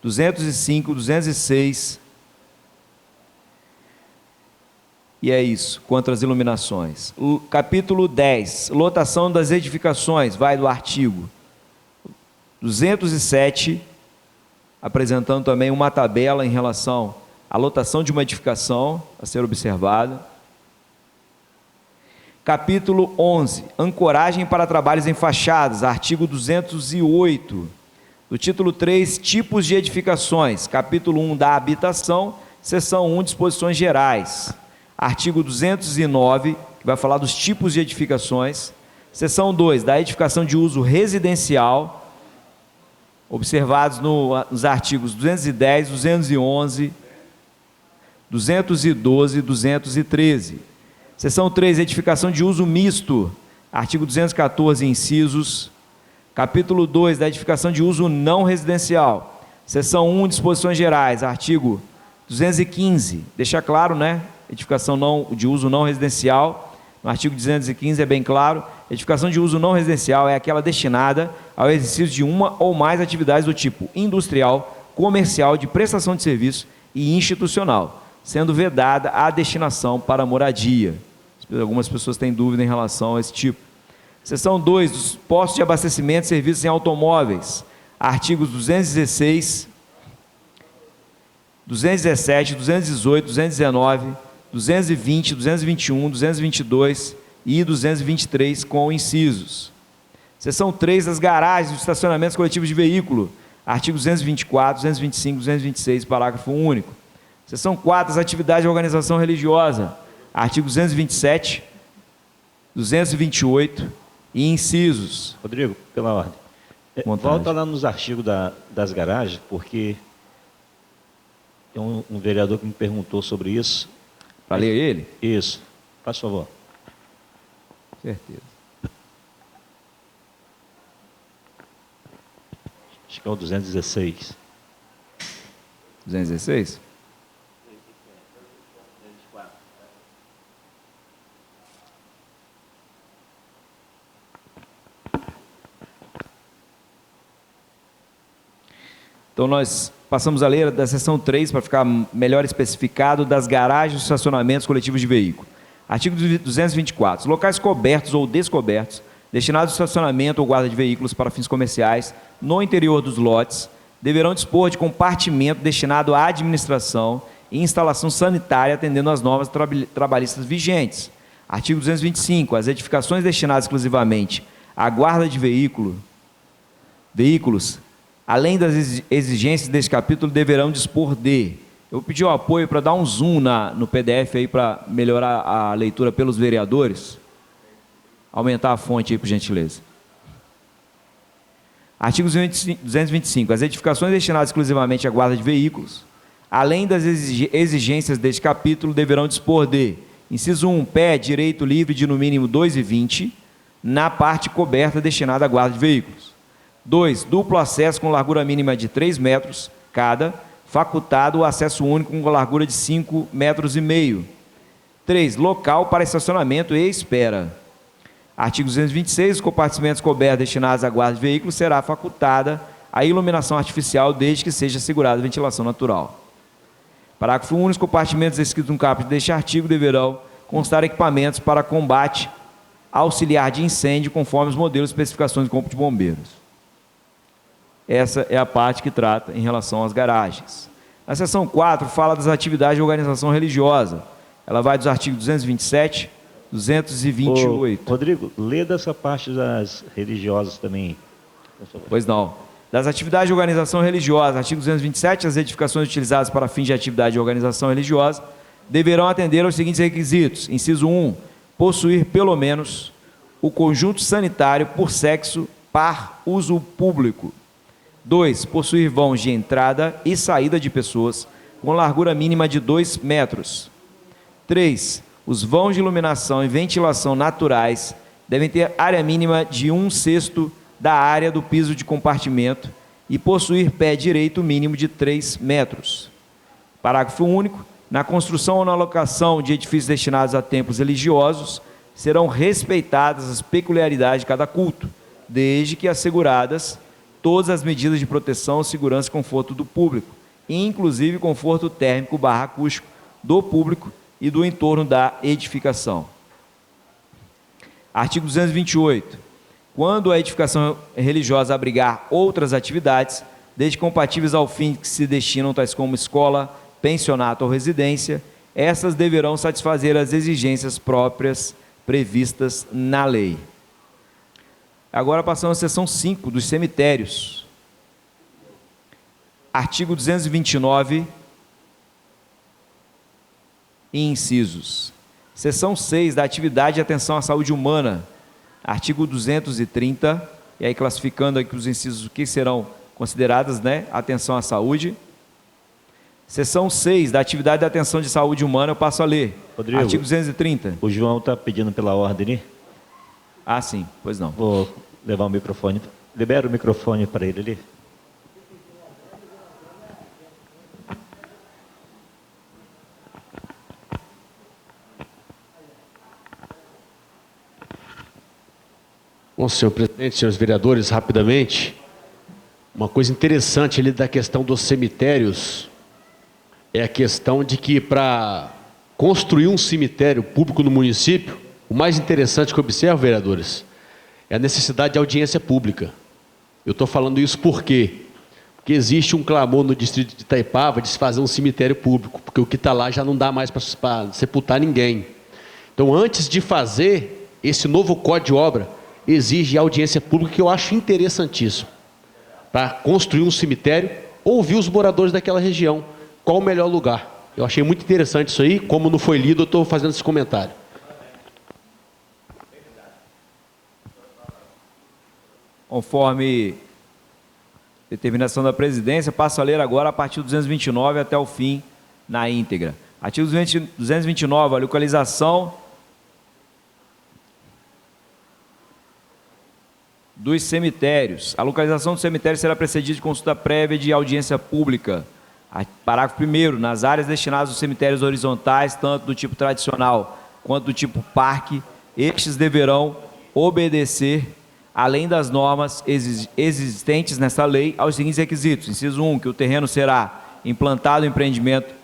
205, 206. E é isso, quanto às iluminações. O capítulo 10, lotação das edificações, vai do artigo 207, apresentando também uma tabela em relação à lotação de uma edificação a ser observada. Capítulo 11, ancoragem para trabalhos em fachadas, artigo 208. Do título 3, tipos de edificações, capítulo 1 da habitação, seção 1, disposições gerais. Artigo 209, que vai falar dos tipos de edificações. Seção 2, da edificação de uso residencial, observados nos artigos 210, 211, 212 e 213. Seção 3, edificação de uso misto, artigo 214, incisos. Capítulo 2, da edificação de uso não residencial. Seção 1, disposições gerais, artigo 215, deixa claro, né? Edificação de uso não residencial, no artigo 215 é bem claro, edificação de uso não residencial é aquela destinada ao exercício de uma ou mais atividades do tipo industrial, comercial, de prestação de serviço e institucional, sendo vedada a destinação para moradia. Algumas pessoas têm dúvida em relação a esse tipo. Seção 2, dos postos de abastecimento e serviços em automóveis. Artigos 216, 217, 218, 219, 220, 221, 222 e 223 com incisos. Seção 3, das garagens e estacionamentos coletivos de veículo. Artigo 224, 225, 226, parágrafo único. Seção 4, das atividades de organização religiosa. Artigo 227, 228 e incisos. Rodrigo, pela ordem. Volta lá nos artigos das garagens, porque tem um vereador que me perguntou sobre isso. Para ler ele? Isso. Faz favor. Certeza. Acho que é o 216. 216? Então, nós passamos a ler da seção 3 para ficar melhor especificado das garagens e estacionamentos coletivos de veículo. Artigo 224. Os locais cobertos ou descobertos, destinados ao estacionamento ou guarda de veículos para fins comerciais, no interior dos lotes, deverão dispor de compartimento destinado à administração e instalação sanitária, atendendo às normas trabalhistas vigentes. Artigo 225. As edificações destinadas exclusivamente à guarda de veículos, além das exigências deste capítulo, deverão dispor de... Eu vou pedir o apoio para dar um zoom no PDF aí para melhorar a leitura pelos vereadores. Aumentar a fonte aí, por gentileza. Artigo 225. As edificações destinadas exclusivamente à guarda de veículos, além das exigências deste capítulo, deverão dispor de: inciso 1, pé direito livre de no mínimo 2,20 na parte coberta destinada à guarda de veículos. 2, duplo acesso com largura mínima de 3 metros cada, facultado o acesso único com largura de 5,5 metros. 3, local para estacionamento e espera. Artigo 226, os compartimentos cobertos destinados à guarda de veículos será facultada a iluminação artificial desde que seja assegurada a ventilação natural. Parágrafo único, os compartimentos descritos no caput deste artigo deverão constar equipamentos para combate auxiliar de incêndio conforme os modelos e especificações do Corpo de Bombeiros. Essa é a parte que trata em relação às garagens. A seção 4 fala das atividades de organização religiosa. Ela vai dos artigos 227, 228. Rodrigo, lê dessa parte das religiosas também. Pois não. Das atividades de organização religiosa, artigo 227, as edificações utilizadas para fins de atividade de organização religiosa deverão atender aos seguintes requisitos. Inciso 1, possuir pelo menos o conjunto sanitário por sexo par uso público. 2, possuir vãos de entrada e saída de pessoas com largura mínima de 2 metros. 3, os vãos de iluminação e ventilação naturais devem ter área mínima de 1/6 da área do piso de compartimento e possuir pé direito mínimo de 3 metros. Parágrafo único. Na construção ou na locação de edifícios destinados a templos religiosos, serão respeitadas as peculiaridades de cada culto, desde que asseguradas todas as medidas de proteção, segurança e conforto do público, inclusive conforto térmico / acústico do público e do entorno da edificação. Artigo 228. Quando a edificação religiosa abrigar outras atividades, desde compatíveis ao fim que se destinam, tais como escola, pensionato ou residência, essas deverão satisfazer as exigências próprias previstas na lei. Agora passamos à seção 5 dos cemitérios. Artigo 229 e incisos. Seção 6 da atividade de atenção à saúde humana. Artigo 230, e aí classificando aqui os incisos que serão consideradas, atenção à saúde. Seção 6 da atividade de atenção de saúde humana, eu passo a ler. Rodrigo, artigo 230. O João está pedindo pela ordem, né? Ah, sim, pois não. Vou levar o microfone. Libera o microfone para ele ali. Bom, senhor presidente, senhores vereadores, rapidamente, uma coisa interessante ali da questão dos cemitérios é a questão de que para construir um cemitério público no município, o mais interessante que eu observo, vereadores, é a necessidade de audiência pública. Eu estou falando isso por quê? Porque existe um clamor no distrito de Itaipava de se fazer um cemitério público, porque o que está lá já não dá mais para sepultar ninguém. Então, antes de fazer esse novo código de obra, exige audiência pública, que eu acho interessantíssimo, para construir um cemitério, ouvir os moradores daquela região, qual o melhor lugar. Eu achei muito interessante isso aí, como não foi lido, eu estou fazendo esse comentário. Conforme determinação da presidência, passo a ler agora a partir do 229 até o fim, na íntegra. Artigo 229, a localização dos cemitérios. A localização do cemitério será precedida de consulta prévia de audiência pública. Parágrafo 1º, nas áreas destinadas aos cemitérios horizontais, tanto do tipo tradicional quanto do tipo parque, estes deverão obedecer, além das normas existentes nesta lei, aos seguintes requisitos. Inciso 1, que o terreno será implantado o empreendimento,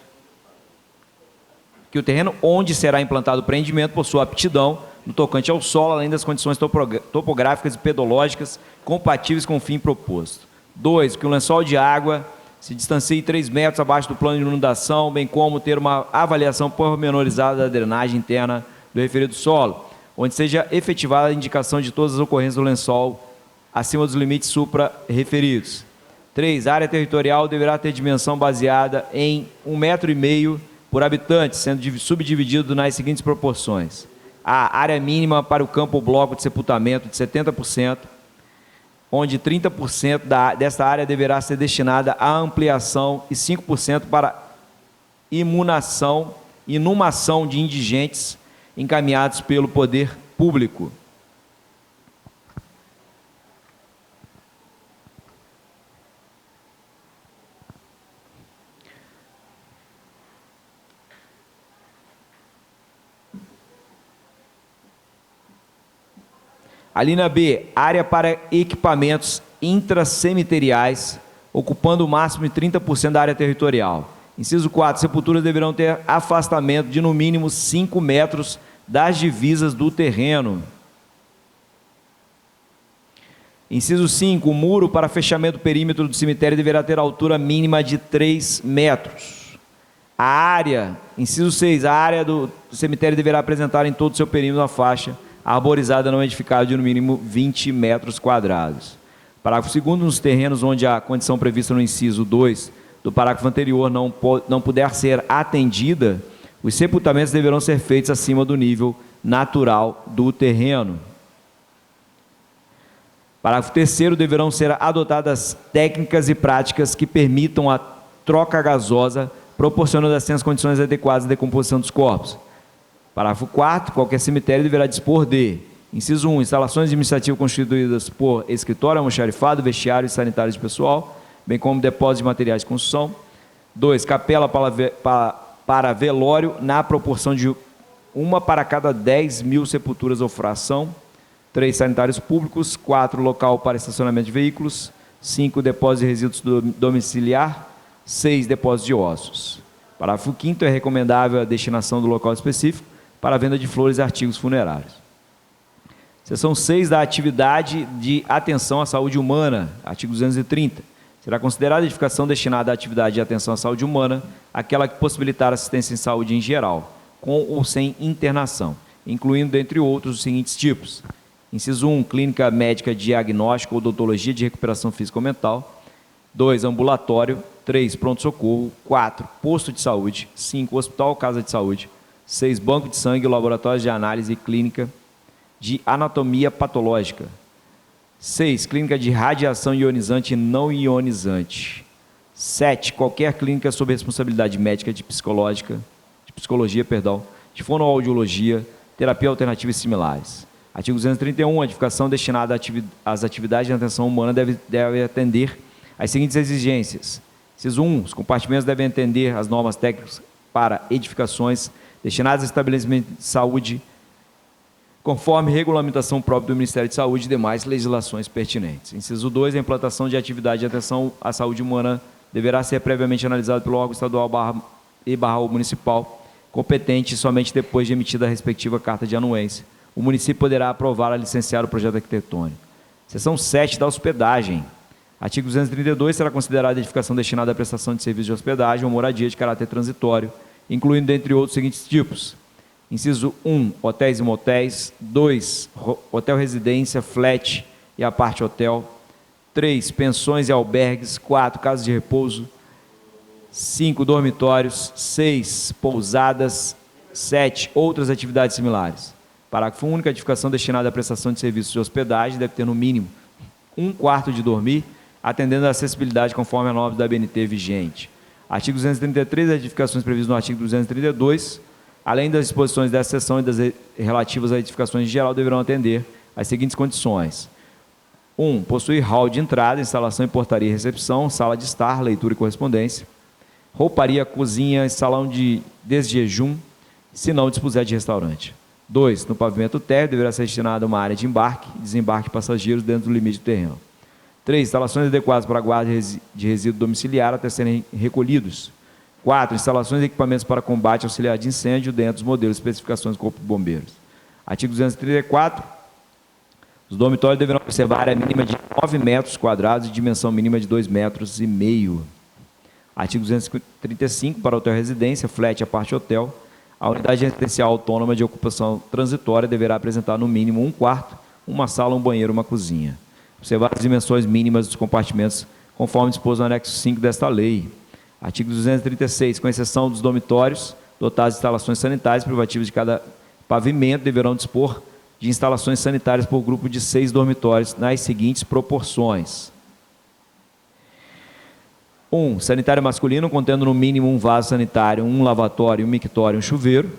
que o terreno onde será implantado o empreendimento possua aptidão no tocante ao solo, além das condições topográficas e pedológicas compatíveis com o fim proposto. 2, que o lençol de água se distancie 3 metros abaixo do plano de inundação, bem como ter uma avaliação pormenorizada da drenagem interna do referido solo, onde seja efetivada a indicação de todas as ocorrências do lençol acima dos limites supra-referidos. 3. A área territorial deverá ter dimensão baseada em 1,5 metro por habitante, sendo subdividido nas seguintes proporções. A área mínima para o campo ou bloco de sepultamento de 70%, onde 30% desta área deverá ser destinada à ampliação e 5% para inumação de indigentes encaminhados pelo poder público. A linha B, área para equipamentos intracemiteriais, ocupando o máximo de 30% da área territorial. Inciso 4, sepulturas deverão ter afastamento de no mínimo 5 metros das divisas do terreno. Inciso 5, o muro para fechamento do perímetro do cemitério deverá ter altura mínima de 3 metros. A área, inciso 6, a área do cemitério deverá apresentar em todo o seu perímetro uma faixa arborizada não edificada de no mínimo 20 metros quadrados. Parágrafo 2º, nos terrenos onde a condição prevista no inciso 2 do parágrafo anterior não puder ser atendida, os sepultamentos deverão ser feitos acima do nível natural do terreno. Parágrafo 3º, deverão ser adotadas técnicas e práticas que permitam a troca gasosa, proporcionando assim as condições adequadas de decomposição dos corpos. Parágrafo 4º, qualquer cemitério deverá dispor de, inciso 1, instalações administrativas constituídas por escritório, almoxarifado, vestiário e sanitário de pessoal, bem como depósito de materiais de construção. 2, capela para velório na proporção de 1 para cada 10.000 sepulturas ou fração. 3, sanitários públicos. 4, local para estacionamento de veículos. 5, depósito de resíduos domiciliar. 6, depósito de ossos. Parágrafo 5º, é recomendável a destinação do local específico para a venda de flores e artigos funerários. Seção 6 da atividade de atenção à saúde humana, artigo 230. Será considerada a edificação destinada à atividade de atenção à saúde humana aquela que possibilitar assistência em saúde em geral, com ou sem internação, incluindo, dentre outros, os seguintes tipos. Inciso 1, clínica médica diagnóstico ou odontologia de recuperação físico-mental. 2, ambulatório. 3, pronto-socorro. 4, posto de saúde. 5, hospital ou casa de saúde. 6, banco de sangue, laboratórios de análise clínica de anatomia patológica. 6, clínica de radiação ionizante e não ionizante. 7, qualquer clínica sob responsabilidade médica de psicologia, de fonoaudiologia, terapia alternativa e similares. Artigo 231, a edificação destinada às atividades de atenção humana deve atender às seguintes exigências. Inciso 1, os compartimentos devem atender às normas técnicas para edificações destinadas a estabelecimento de saúde, conforme regulamentação própria do Ministério de Saúde e demais legislações pertinentes. Inciso 2, a implantação de atividade de atenção à saúde humana deverá ser previamente analisada pelo órgão estadual e/ou municipal, competente somente depois de emitida a respectiva carta de anuência. O município poderá aprovar a licenciar o projeto arquitetônico. Seção 7 da hospedagem. Artigo 232, será considerada edificação destinada à prestação de serviço de hospedagem ou moradia de caráter transitório, incluindo, dentre outros, os seguintes tipos. Inciso 1, hotéis e motéis. 2, hotel residência, flat e aparte hotel. 3, pensões e albergues. 4, casas de repouso. 5, dormitórios. 6, pousadas. 7, outras atividades similares. Parágrafo único, a edificação destinada à prestação de serviços de hospedagem deve ter, no mínimo, 1/4 de dormir, atendendo à acessibilidade conforme a norma da BNT vigente. Artigo 233, as edificações previstas no artigo 232, além das disposições dessa seção e das relativas a edificações em geral, deverão atender às seguintes condições. 1. Possuir hall de entrada, instalação em portaria e recepção, sala de estar, leitura e correspondência, rouparia, cozinha, salão de desjejum, se não dispuser de restaurante. 2. No pavimento térreo, deverá ser destinada uma área de embarque e desembarque de passageiros dentro do limite do terreno. 3. Instalações adequadas para a guarda de resíduo domiciliar até serem recolhidos. 4. Instalações e equipamentos para combate auxiliar de incêndio dentro dos modelos e especificações do Corpo de Bombeiros. Artigo 234. Os dormitórios deverão observar área mínima de 9 metros quadrados e dimensão mínima de 2,5 metros. Artigo 235. Para hotel residência, flat, aparte hotel, a unidade residencial autônoma de ocupação transitória deverá apresentar no mínimo 1/4, uma sala, um banheiro, uma cozinha. Observar as dimensões mínimas dos compartimentos, conforme disposto no anexo 5 desta lei. Artigo 236. Com exceção dos dormitórios, dotados de instalações sanitárias privativas de cada pavimento, deverão dispor de instalações sanitárias por grupo de 6 dormitórios, nas seguintes proporções. 1. Sanitário masculino, contendo no mínimo um vaso sanitário, um lavatório, um mictório e um chuveiro.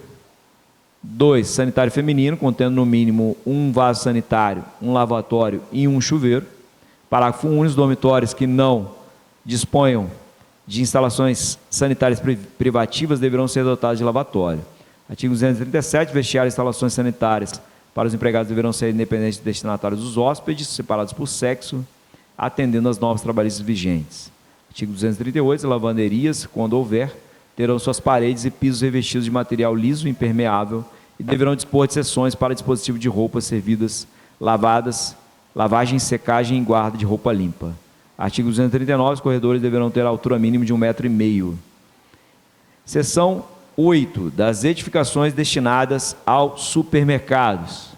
2. Sanitário feminino, contendo no mínimo um vaso sanitário, um lavatório e um chuveiro. Parágrafo único. Os dormitórios que não disponham de instalações sanitárias privativas deverão ser dotados de lavatório. Artigo 237. Vestiário e instalações sanitárias para os empregados deverão ser independentes de destinatários dos hóspedes, separados por sexo, atendendo às normas trabalhistas vigentes. Artigo 238. Lavanderias, quando houver, terão suas paredes e pisos revestidos de material liso e impermeável e deverão dispor de seções para dispositivo de roupas servidas, lavadas, lavagem, secagem e guarda de roupa limpa. Artigo 239. Os corredores deverão ter a altura mínima de 1,5 m. Seção 8. Das edificações destinadas aos supermercados.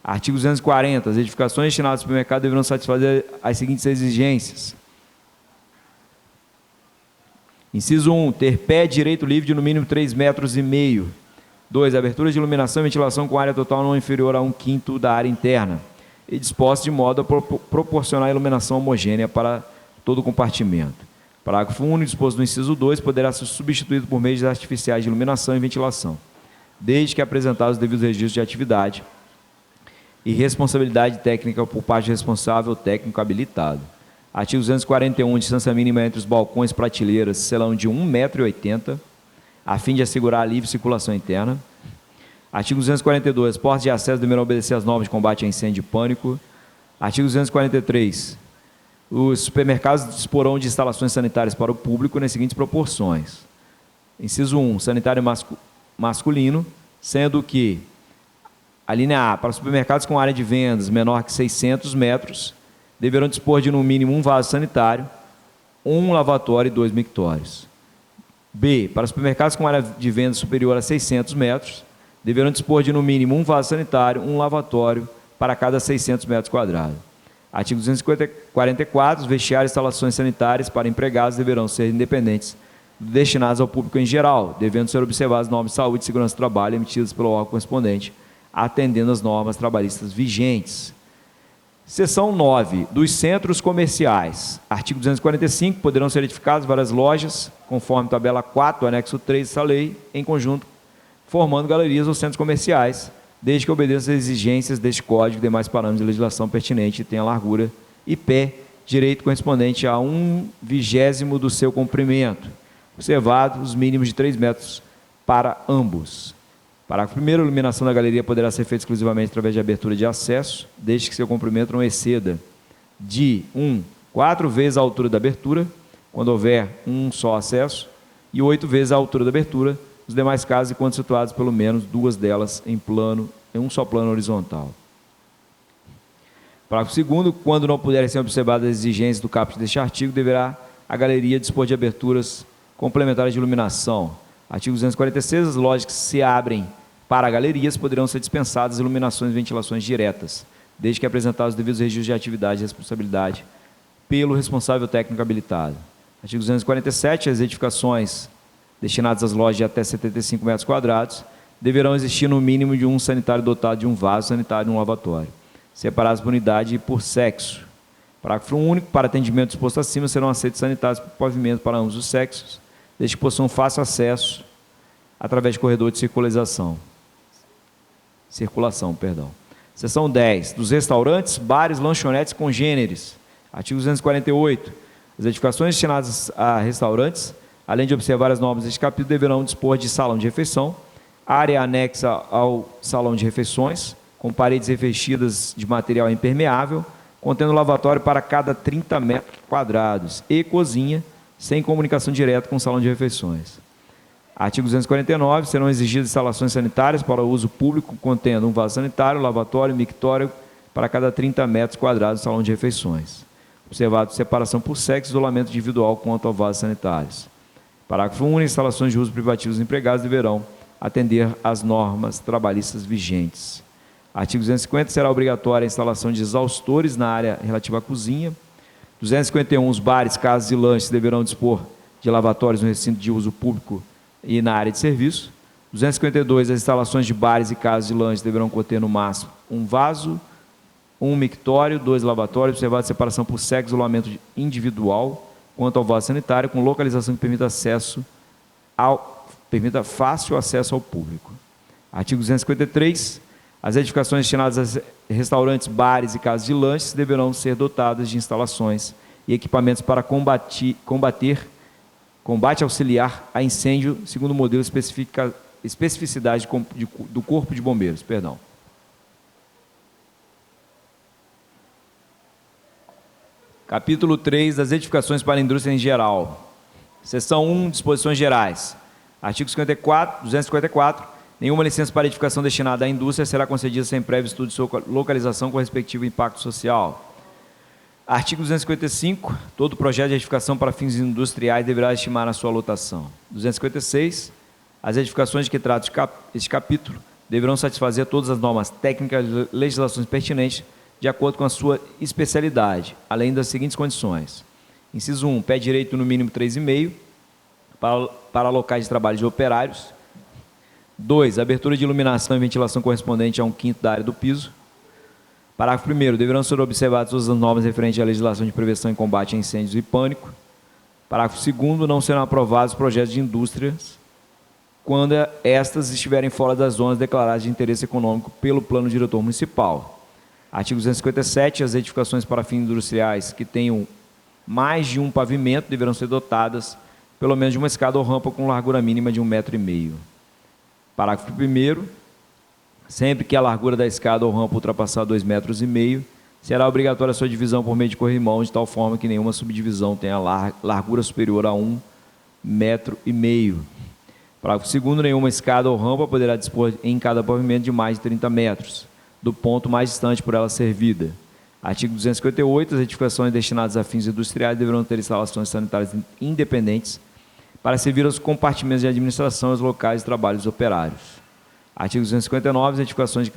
Artigo 240. As edificações destinadas ao supermercado deverão satisfazer as seguintes exigências. Inciso 1. Ter pé direito livre de no mínimo 3,5 metros. 2. Abertura de iluminação e ventilação com área total não inferior a 1/5 da área interna e disposta de modo a proporcionar iluminação homogênea para todo o compartimento. Parágrafo único. Disposto no inciso 2, poderá ser substituído por meios artificiais de iluminação e ventilação, desde que apresentados os devidos registros de atividade e responsabilidade técnica por parte do responsável técnico habilitado. Artigo 241, distância mínima entre os balcões e prateleiras serão de 1,80 m, a fim de assegurar a livre circulação interna. Artigo 242, portas de acesso deverão obedecer às normas de combate a incêndio e pânico. Artigo 243, os supermercados disporão de instalações sanitárias para o público nas seguintes proporções. Inciso 1, sanitário masculino, sendo que, a linha A, para supermercados com área de vendas menor que 600 metros, deverão dispor de no mínimo um vaso sanitário, um lavatório e 2 mictórios. B. Para supermercados com área de venda superior a 600 metros, deverão dispor de no mínimo um vaso sanitário, um lavatório para cada 600 metros quadrados. Artigo 244. Os vestiários e instalações sanitárias para empregados deverão ser independentes, destinados ao público em geral, devendo ser observadas as normas de saúde e segurança do trabalho emitidas pelo órgão correspondente, atendendo às normas trabalhistas vigentes. Seção 9. Dos centros comerciais. Artigo 245. Poderão ser edificadas várias lojas, conforme tabela 4, anexo 3 dessa lei, em conjunto, formando galerias ou centros comerciais, desde que obedeçam às exigências deste Código e demais parâmetros de legislação pertinente e tenha largura e pé direito correspondente a 1/20 do seu comprimento, observado os mínimos de 3 metros para ambos. Parágrafo 1º. A iluminação da galeria poderá ser feita exclusivamente através de abertura de acesso, desde que seu comprimento não exceda de 4 vezes a altura da abertura, quando houver um só acesso, e 8 vezes a altura da abertura, nos demais casos, e quando situados pelo menos 2 delas em um só plano horizontal. Parágrafo 2º, quando não puderem ser observadas as exigências do caput deste artigo, deverá a galeria dispor de aberturas complementares de iluminação. Artigo 246, as lojas que se abrem para galerias poderão ser dispensadas iluminações e ventilações diretas, desde que apresentados os devidos registros de atividade e responsabilidade pelo responsável técnico habilitado. Artigo 247, as edificações destinadas às lojas de até 75 metros quadrados deverão existir no mínimo de um sanitário dotado de um vaso sanitário e um lavatório, separados por unidade e por sexo. Parágrafo único, para atendimento disposto acima, serão aceitos sanitários por pavimento para ambos os sexos, desde que possuam fácil acesso através de corredor de circulação. Seção 10. Dos restaurantes, bares, lanchonetes congêneres. Artigo 248. As edificações destinadas a restaurantes, além de observar as normas deste capítulo, deverão dispor de salão de refeição, área anexa ao salão de refeições, com paredes revestidas de material impermeável, contendo lavatório para cada 30 metros quadrados e cozinha, sem comunicação direta com o salão de refeições. Artigo 249, serão exigidas instalações sanitárias para uso público, contendo um vaso sanitário, lavatório e mictório para cada 30 metros quadrados do salão de refeições. Observado separação por sexo, isolamento individual quanto ao vasos sanitários. Parágrafo único, instalações de uso privativo dos empregados deverão atender às normas trabalhistas vigentes. Artigo 250, será obrigatória a instalação de exaustores na área relativa à cozinha. 251, os bares, casas e lanches deverão dispor de lavatórios no recinto de uso público e na área de serviço. 252, as instalações de bares e casas de lanches deverão conter no máximo um vaso, um mictório, 2 lavatórios, observado separação por sexo, isolamento individual quanto ao vaso sanitário, com localização que permita fácil acesso ao público. Artigo 253, as edificações destinadas a restaurantes, bares e casas de lanches deverão ser dotadas de instalações e equipamentos para combate auxiliar a incêndio, segundo o modelo especificidade do Corpo de Bombeiros. Capítulo 3, das edificações para a indústria em geral. Seção 1, disposições gerais. Artigo 254, nenhuma licença para edificação destinada à indústria será concedida sem prévio estudo de sua localização com respectivo impacto social. Artigo 255, todo projeto de edificação para fins industriais deverá estimar a sua lotação. 256, as edificações de que trata este capítulo deverão satisfazer todas as normas técnicas e legislações pertinentes de acordo com a sua especialidade, além das seguintes condições. Inciso 1, pé direito no mínimo 3,5 para locais de trabalho de operários. 2, abertura de iluminação e ventilação correspondente a 1/5 da área do piso. Parágrafo 1º, deverão ser observadas todas as normas referentes à legislação de prevenção e combate a incêndios e pânico. Parágrafo 2º, não serão aprovados projetos de indústrias quando estas estiverem fora das zonas declaradas de interesse econômico pelo plano diretor municipal. Artigo 257, as edificações para fins industriais que tenham mais de um pavimento deverão ser dotadas pelo menos de uma escada ou rampa com largura mínima de 1,5 m. Parágrafo 1º, sempre que a largura da escada ou rampa ultrapassar 2,5 m, será obrigatória a sua divisão por meio de corrimão, de tal forma que nenhuma subdivisão tenha largura superior a 1,5 m. Parágrafo 2º, nenhuma escada ou rampa poderá dispor em cada pavimento de mais de 30 metros, do ponto mais distante por ela servida. Artigo 258, as edificações destinadas a fins industriais deverão ter instalações sanitárias independentes para servir aos compartimentos de administração e aos locais de trabalho dos operários. Artigo 259, as edificações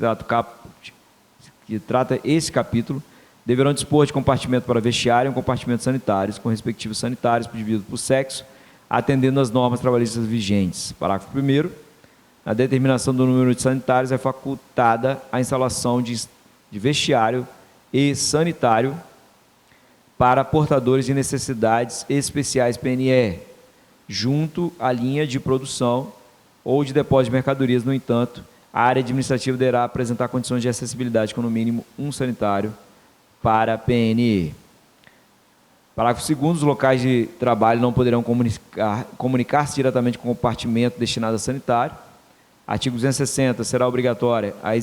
que trata esse capítulo deverão dispor de compartimento para vestiário e um compartimento sanitários, com respectivos sanitários divididos por sexo, atendendo às normas trabalhistas vigentes. Parágrafo 1º, na determinação do número de sanitários é facultada a instalação de vestiário e sanitário para portadores de necessidades especiais PNE, junto à linha de produção ou de depósito de mercadorias. No entanto, a área administrativa deverá apresentar condições de acessibilidade com no mínimo um sanitário para PNE. Parágrafo 2º, os locais de trabalho não poderão comunicar-se diretamente com o compartimento destinado a sanitário. Artigo 260, será obrigatória a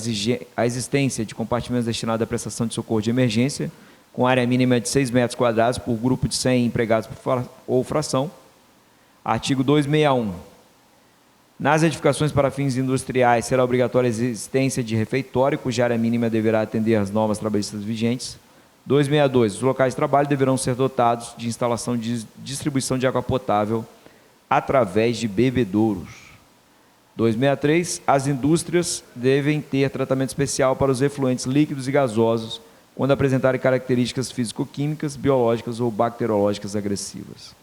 existência de compartimentos destinados à prestação de socorro de emergência, com área mínima de 6 metros quadrados por grupo de 100 empregados ou fração. Artigo 261. Nas edificações para fins industriais será obrigatória a existência de refeitório, cuja área mínima deverá atender às normas trabalhistas vigentes. 262. Os locais de trabalho deverão ser dotados de instalação de distribuição de água potável através de bebedouros. 263. As indústrias devem ter tratamento especial para os efluentes líquidos e gasosos quando apresentarem características físico-químicas, biológicas ou bacteriológicas agressivas.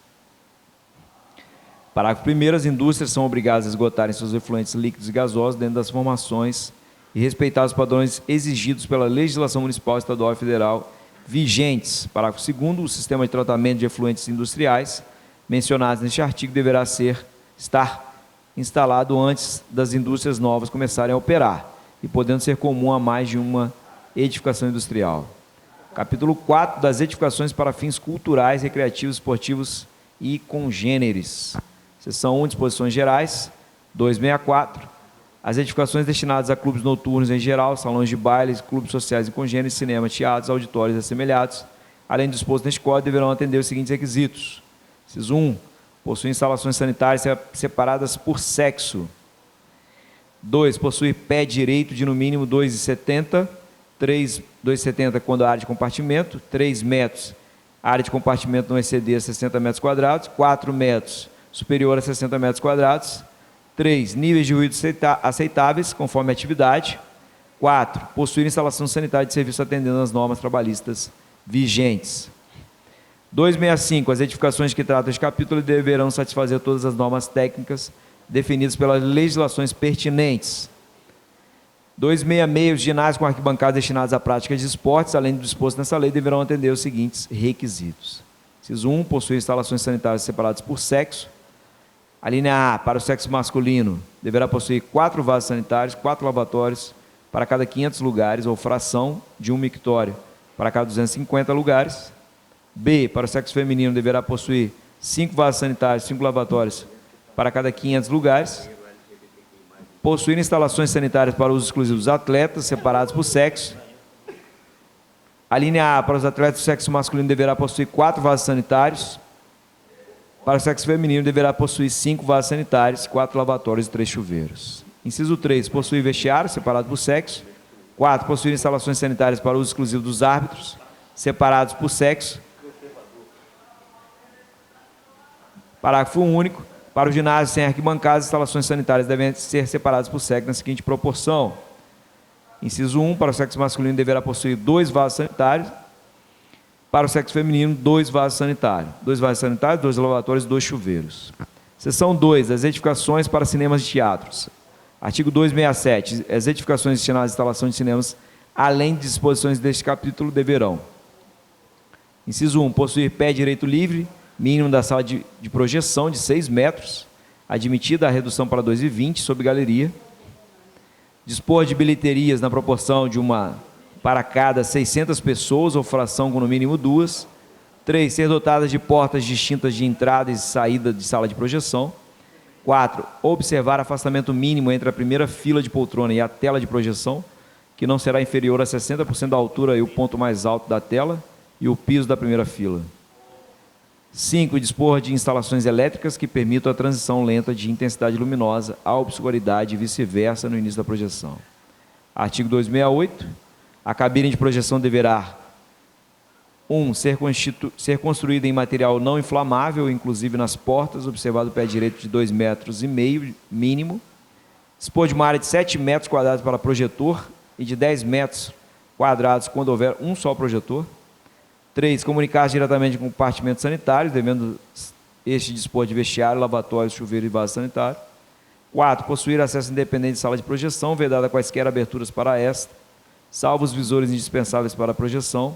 Parágrafo 1º. As indústrias são obrigadas a esgotarem seus efluentes líquidos e gasosos dentro das formações e respeitar os padrões exigidos pela legislação municipal, estadual e federal vigentes. Parágrafo 2º. O sistema de tratamento de efluentes industriais mencionados neste artigo deverá estar instalado antes das indústrias novas começarem a operar e podendo ser comum a mais de uma edificação industrial. Capítulo 4 das edificações para fins culturais, recreativos, esportivos e congêneres. Seção 1, disposições gerais. 264. As edificações destinadas a clubes noturnos em geral, salões de bailes, clubes sociais e congêneres, cinema, teatros, auditórios assemelhados, além do disposto neste código, deverão atender os seguintes requisitos. Inciso 1. Possuir instalações sanitárias separadas por sexo. 2. Possuir pé direito de no mínimo 2,70. 3, 2,70 quando a área de compartimento. 3 metros. A área de compartimento não exceder 60 metros quadrados. 4 metros superior a 60 metros quadrados. 3. Níveis de ruído aceitáveis, conforme a atividade. 4. Possuir instalação sanitária de serviço atendendo às normas trabalhistas vigentes. 265. As edificações que tratam este capítulo deverão satisfazer todas as normas técnicas definidas pelas legislações pertinentes. 266. Os ginásios com arquibancadas destinados à prática de esportes, além do disposto nessa lei, deverão atender os seguintes requisitos. Inciso 1. Possuir instalações sanitárias separadas por sexo. A linha A, para o sexo masculino, deverá possuir 4 vasos sanitários, 4 lavatórios para cada 500 lugares, ou fração de um mictório para cada 250 lugares. B, para o sexo feminino, deverá possuir 5 vasos sanitários, 5 lavatórios para cada 500 lugares. Possuir instalações sanitárias para uso exclusivo dos atletas, separados por sexo. A linha A, para os atletas do sexo masculino, deverá possuir 4 vasos sanitários. Para o sexo feminino, deverá possuir 5 vasos sanitários, 4 lavatórios e 3 chuveiros. Inciso 3, possuir vestiário, separado por sexo. 4, possuir instalações sanitárias para uso exclusivo dos árbitros, separados por sexo. Parágrafo único. Para o ginásio sem arquibancadas, instalações sanitárias devem ser separadas por sexo na seguinte proporção. Inciso 1, para o sexo masculino deverá possuir 2 vasos sanitários. Para o sexo feminino, 2 vasos sanitários. 2 vasos sanitários, 2 lavatórios e 2 chuveiros. Seção 2, as edificações para cinemas e teatros. Artigo 267. As edificações destinadas à instalação de cinemas, além de disposições deste capítulo, deverão. Inciso 1, possuir pé direito livre, mínimo da sala de projeção de 6 metros, admitida a redução para 2,20 sob galeria. Dispor de bilheterias na proporção de uma para cada 600 pessoas, ou fração com no mínimo 2. 3. Ser dotadas de portas distintas de entrada e saída de sala de projeção. 4. Observar afastamento mínimo entre a primeira fila de poltrona e a tela de projeção, que não será inferior a 60% da altura e o ponto mais alto da tela e o piso da primeira fila. 5. Dispor de instalações elétricas que permitam a transição lenta de intensidade luminosa à obscuridade e vice-versa no início da projeção. Artigo 268. A cabine de projeção deverá 1. Ser construída em material não inflamável, inclusive nas portas, observado o pé direito de 2,5 metros mínimo. Dispor de uma área de 7 metros quadrados para projetor e de 10 metros quadrados quando houver um só projetor. 3. Comunicar-se diretamente com compartimentos sanitários, devendo este dispor de vestiário, lavatório, chuveiro e vaso sanitário. 4. Possuir acesso independente de sala de projeção, vedada quaisquer aberturas para esta, salvo os visores indispensáveis para a projeção.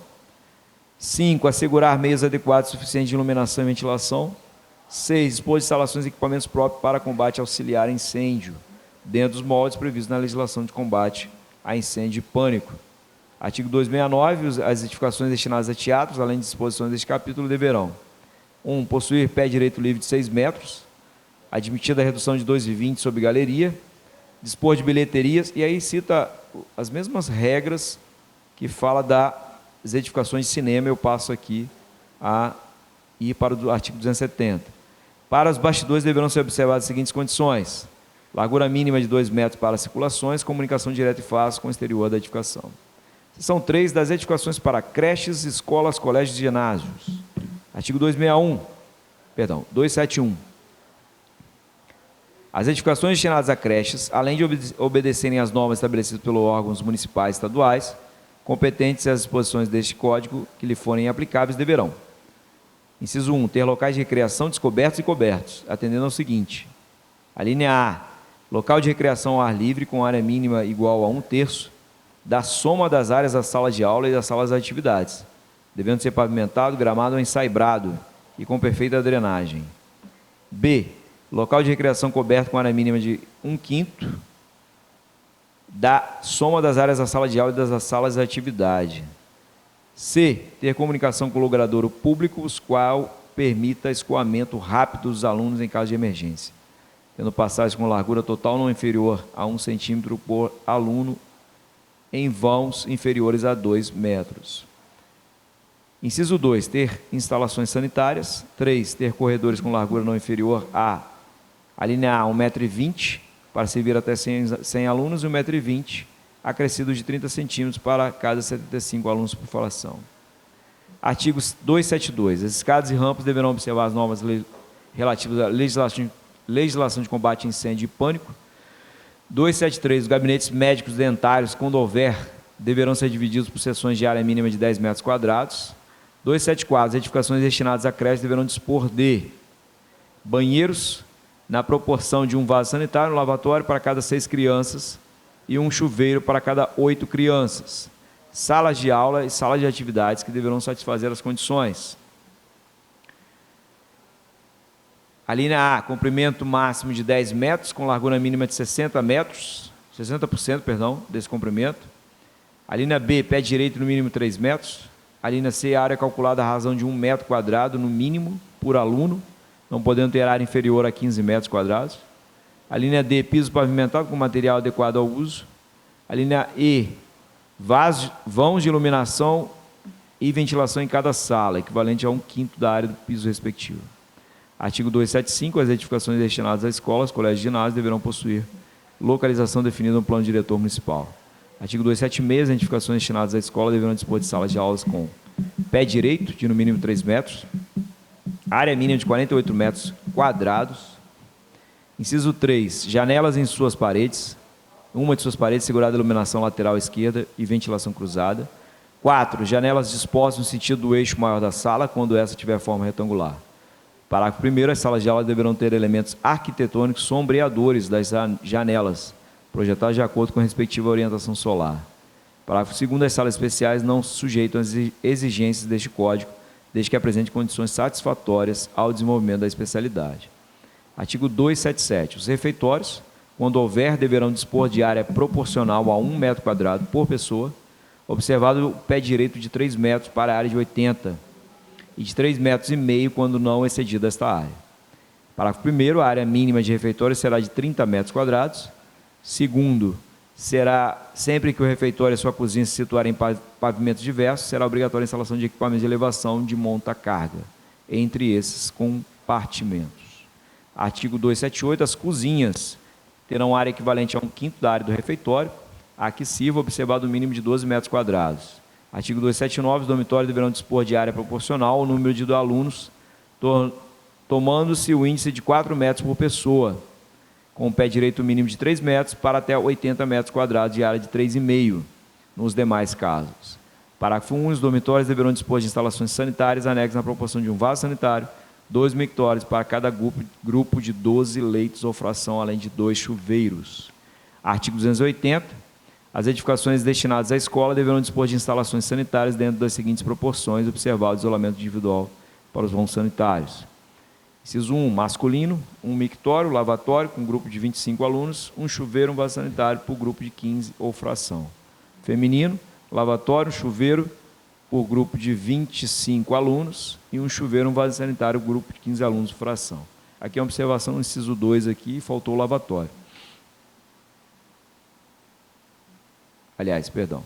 5. Assegurar meios adequados e suficientes de iluminação e ventilação. 6. Dispor de instalações e equipamentos próprios para combate auxiliar a incêndio, dentro dos moldes previstos na legislação de combate a incêndio e pânico. Artigo 269. As edificações destinadas a teatros, além de disposições deste capítulo, deverão 1. Possuir pé direito livre de 6 metros, admitida a redução de 2,20 sob galeria. Dispor de bilheterias, e aí cita as mesmas regras que fala das edificações de cinema. Eu passo aqui a ir para o artigo 270. Para os bastidores deverão ser observadas as seguintes condições: largura mínima de 2 metros para circulações, comunicação direta e fácil com o exterior da edificação. Seção 3 das edificações para creches, escolas, colégios e ginásios. Artigo 271. As edificações destinadas a creches, além de obedecerem às normas estabelecidas pelos órgãos municipais e estaduais, competentes às disposições deste Código que lhe forem aplicáveis, deverão: inciso 1, ter locais de recreação descobertos e cobertos, atendendo ao seguinte: a linha A, local de recreação ao ar livre com área mínima igual a 1/3 da soma das áreas da sala de aula e das salas de atividades, devendo ser pavimentado, gramado ou ensaibrado e com perfeita drenagem. B, local de recreação coberto com área mínima de 1/5 da soma das áreas da sala de aula e das salas de atividade. C, ter comunicação com o logradouro público, os qual permita escoamento rápido dos alunos em caso de emergência, tendo passagem com largura total não inferior a 1 centímetro por aluno em vãos inferiores a 2 metros. Inciso 2, ter instalações sanitárias. 3, ter corredores com largura não inferior a linha A, 1,20 m, para servir até 100 alunos, e 1,20 m, acrescido de 30 centímetros para cada 75 alunos por fração. Artigo 272. As escadas e rampas deverão observar as normas relativas à legislação de combate a incêndio e pânico. 273. Os gabinetes médicos dentários, quando houver, deverão ser divididos por seções de área mínima de 10 metros quadrados. 274. As edificações destinadas a creches deverão dispor de banheiros na proporção de um vaso sanitário, um lavatório para cada 6 crianças e um chuveiro para cada 8 crianças. Salas de aula e salas de atividades que deverão satisfazer as condições. A linha A, comprimento máximo de 10 metros, com largura mínima de 60%, desse comprimento. A linha B, pé direito no mínimo 3 metros. A linha C, área calculada à razão de 1 metro quadrado, no mínimo, por aluno, não podendo ter área inferior a 15 metros quadrados. A linha D, piso pavimentado com material adequado ao uso. A linha E, vãos de iluminação e ventilação em cada sala, equivalente a 1/5 da área do piso respectivo. Artigo 275. As edificações destinadas a escolas, colégios e ginásios deverão possuir localização definida no plano diretor municipal. Artigo 276. As edificações destinadas à escola deverão dispor de salas de aulas com pé direito, de no mínimo 3 metros, área mínima de 48 metros quadrados. Inciso 3. Janelas em suas paredes, uma de suas paredes segurada a iluminação lateral esquerda e ventilação cruzada. 4. Janelas dispostas no sentido do eixo maior da sala, quando essa tiver forma retangular. Parágrafo 1º. As salas de aula deverão ter elementos arquitetônicos sombreadores das janelas, projetados de acordo com a respectiva orientação solar. Parágrafo 2º. As salas especiais não sujeitam às exigências deste Código, desde que apresente condições satisfatórias ao desenvolvimento da especialidade. Artigo 277. Os refeitórios, quando houver, deverão dispor de área proporcional a 1 metro quadrado por pessoa, observado o pé direito de 3 metros para a área de 80 e de 3,5 metros quando não excedida esta área. Parágrafo 1º. A área mínima de refeitório será de 30 metros quadrados. Segundo, será, sempre que o refeitório e sua cozinha se situarem em pavimentos diversos, será obrigatória a instalação de equipamentos de elevação de monta-carga, entre esses compartimentos. Artigo 278. As cozinhas terão área equivalente a 1/5 da área do refeitório, a que sirva, observado o mínimo de 12 metros quadrados. Artigo 279. Os dormitórios deverão dispor de área proporcional ao número de alunos, tomando-se o índice de 4 metros por pessoa, com o pé direito mínimo de 3 metros para até 80 metros quadrados de área de 3,5, nos demais casos. Parágrafo 1. Os dormitórios deverão dispor de instalações sanitárias anexas na proporção de um vaso sanitário, 2 mictórios para cada grupo de 12 leitos ou fração, além de 2 chuveiros. Artigo 280. As edificações destinadas à escola deverão dispor de instalações sanitárias dentro das seguintes proporções, observado o isolamento individual para os vãos sanitários. Inciso 1, masculino, 1 mictório, lavatório, com grupo de 25 alunos, 1 chuveiro, 1 vaso sanitário por grupo de 15 ou fração. Feminino, lavatório, chuveiro, por grupo de 25 alunos, e 1 chuveiro, 1 vaso sanitário, grupo de 15 alunos por fração. Aqui é uma observação no inciso 2 aqui, faltou o lavatório. Aliás, perdão.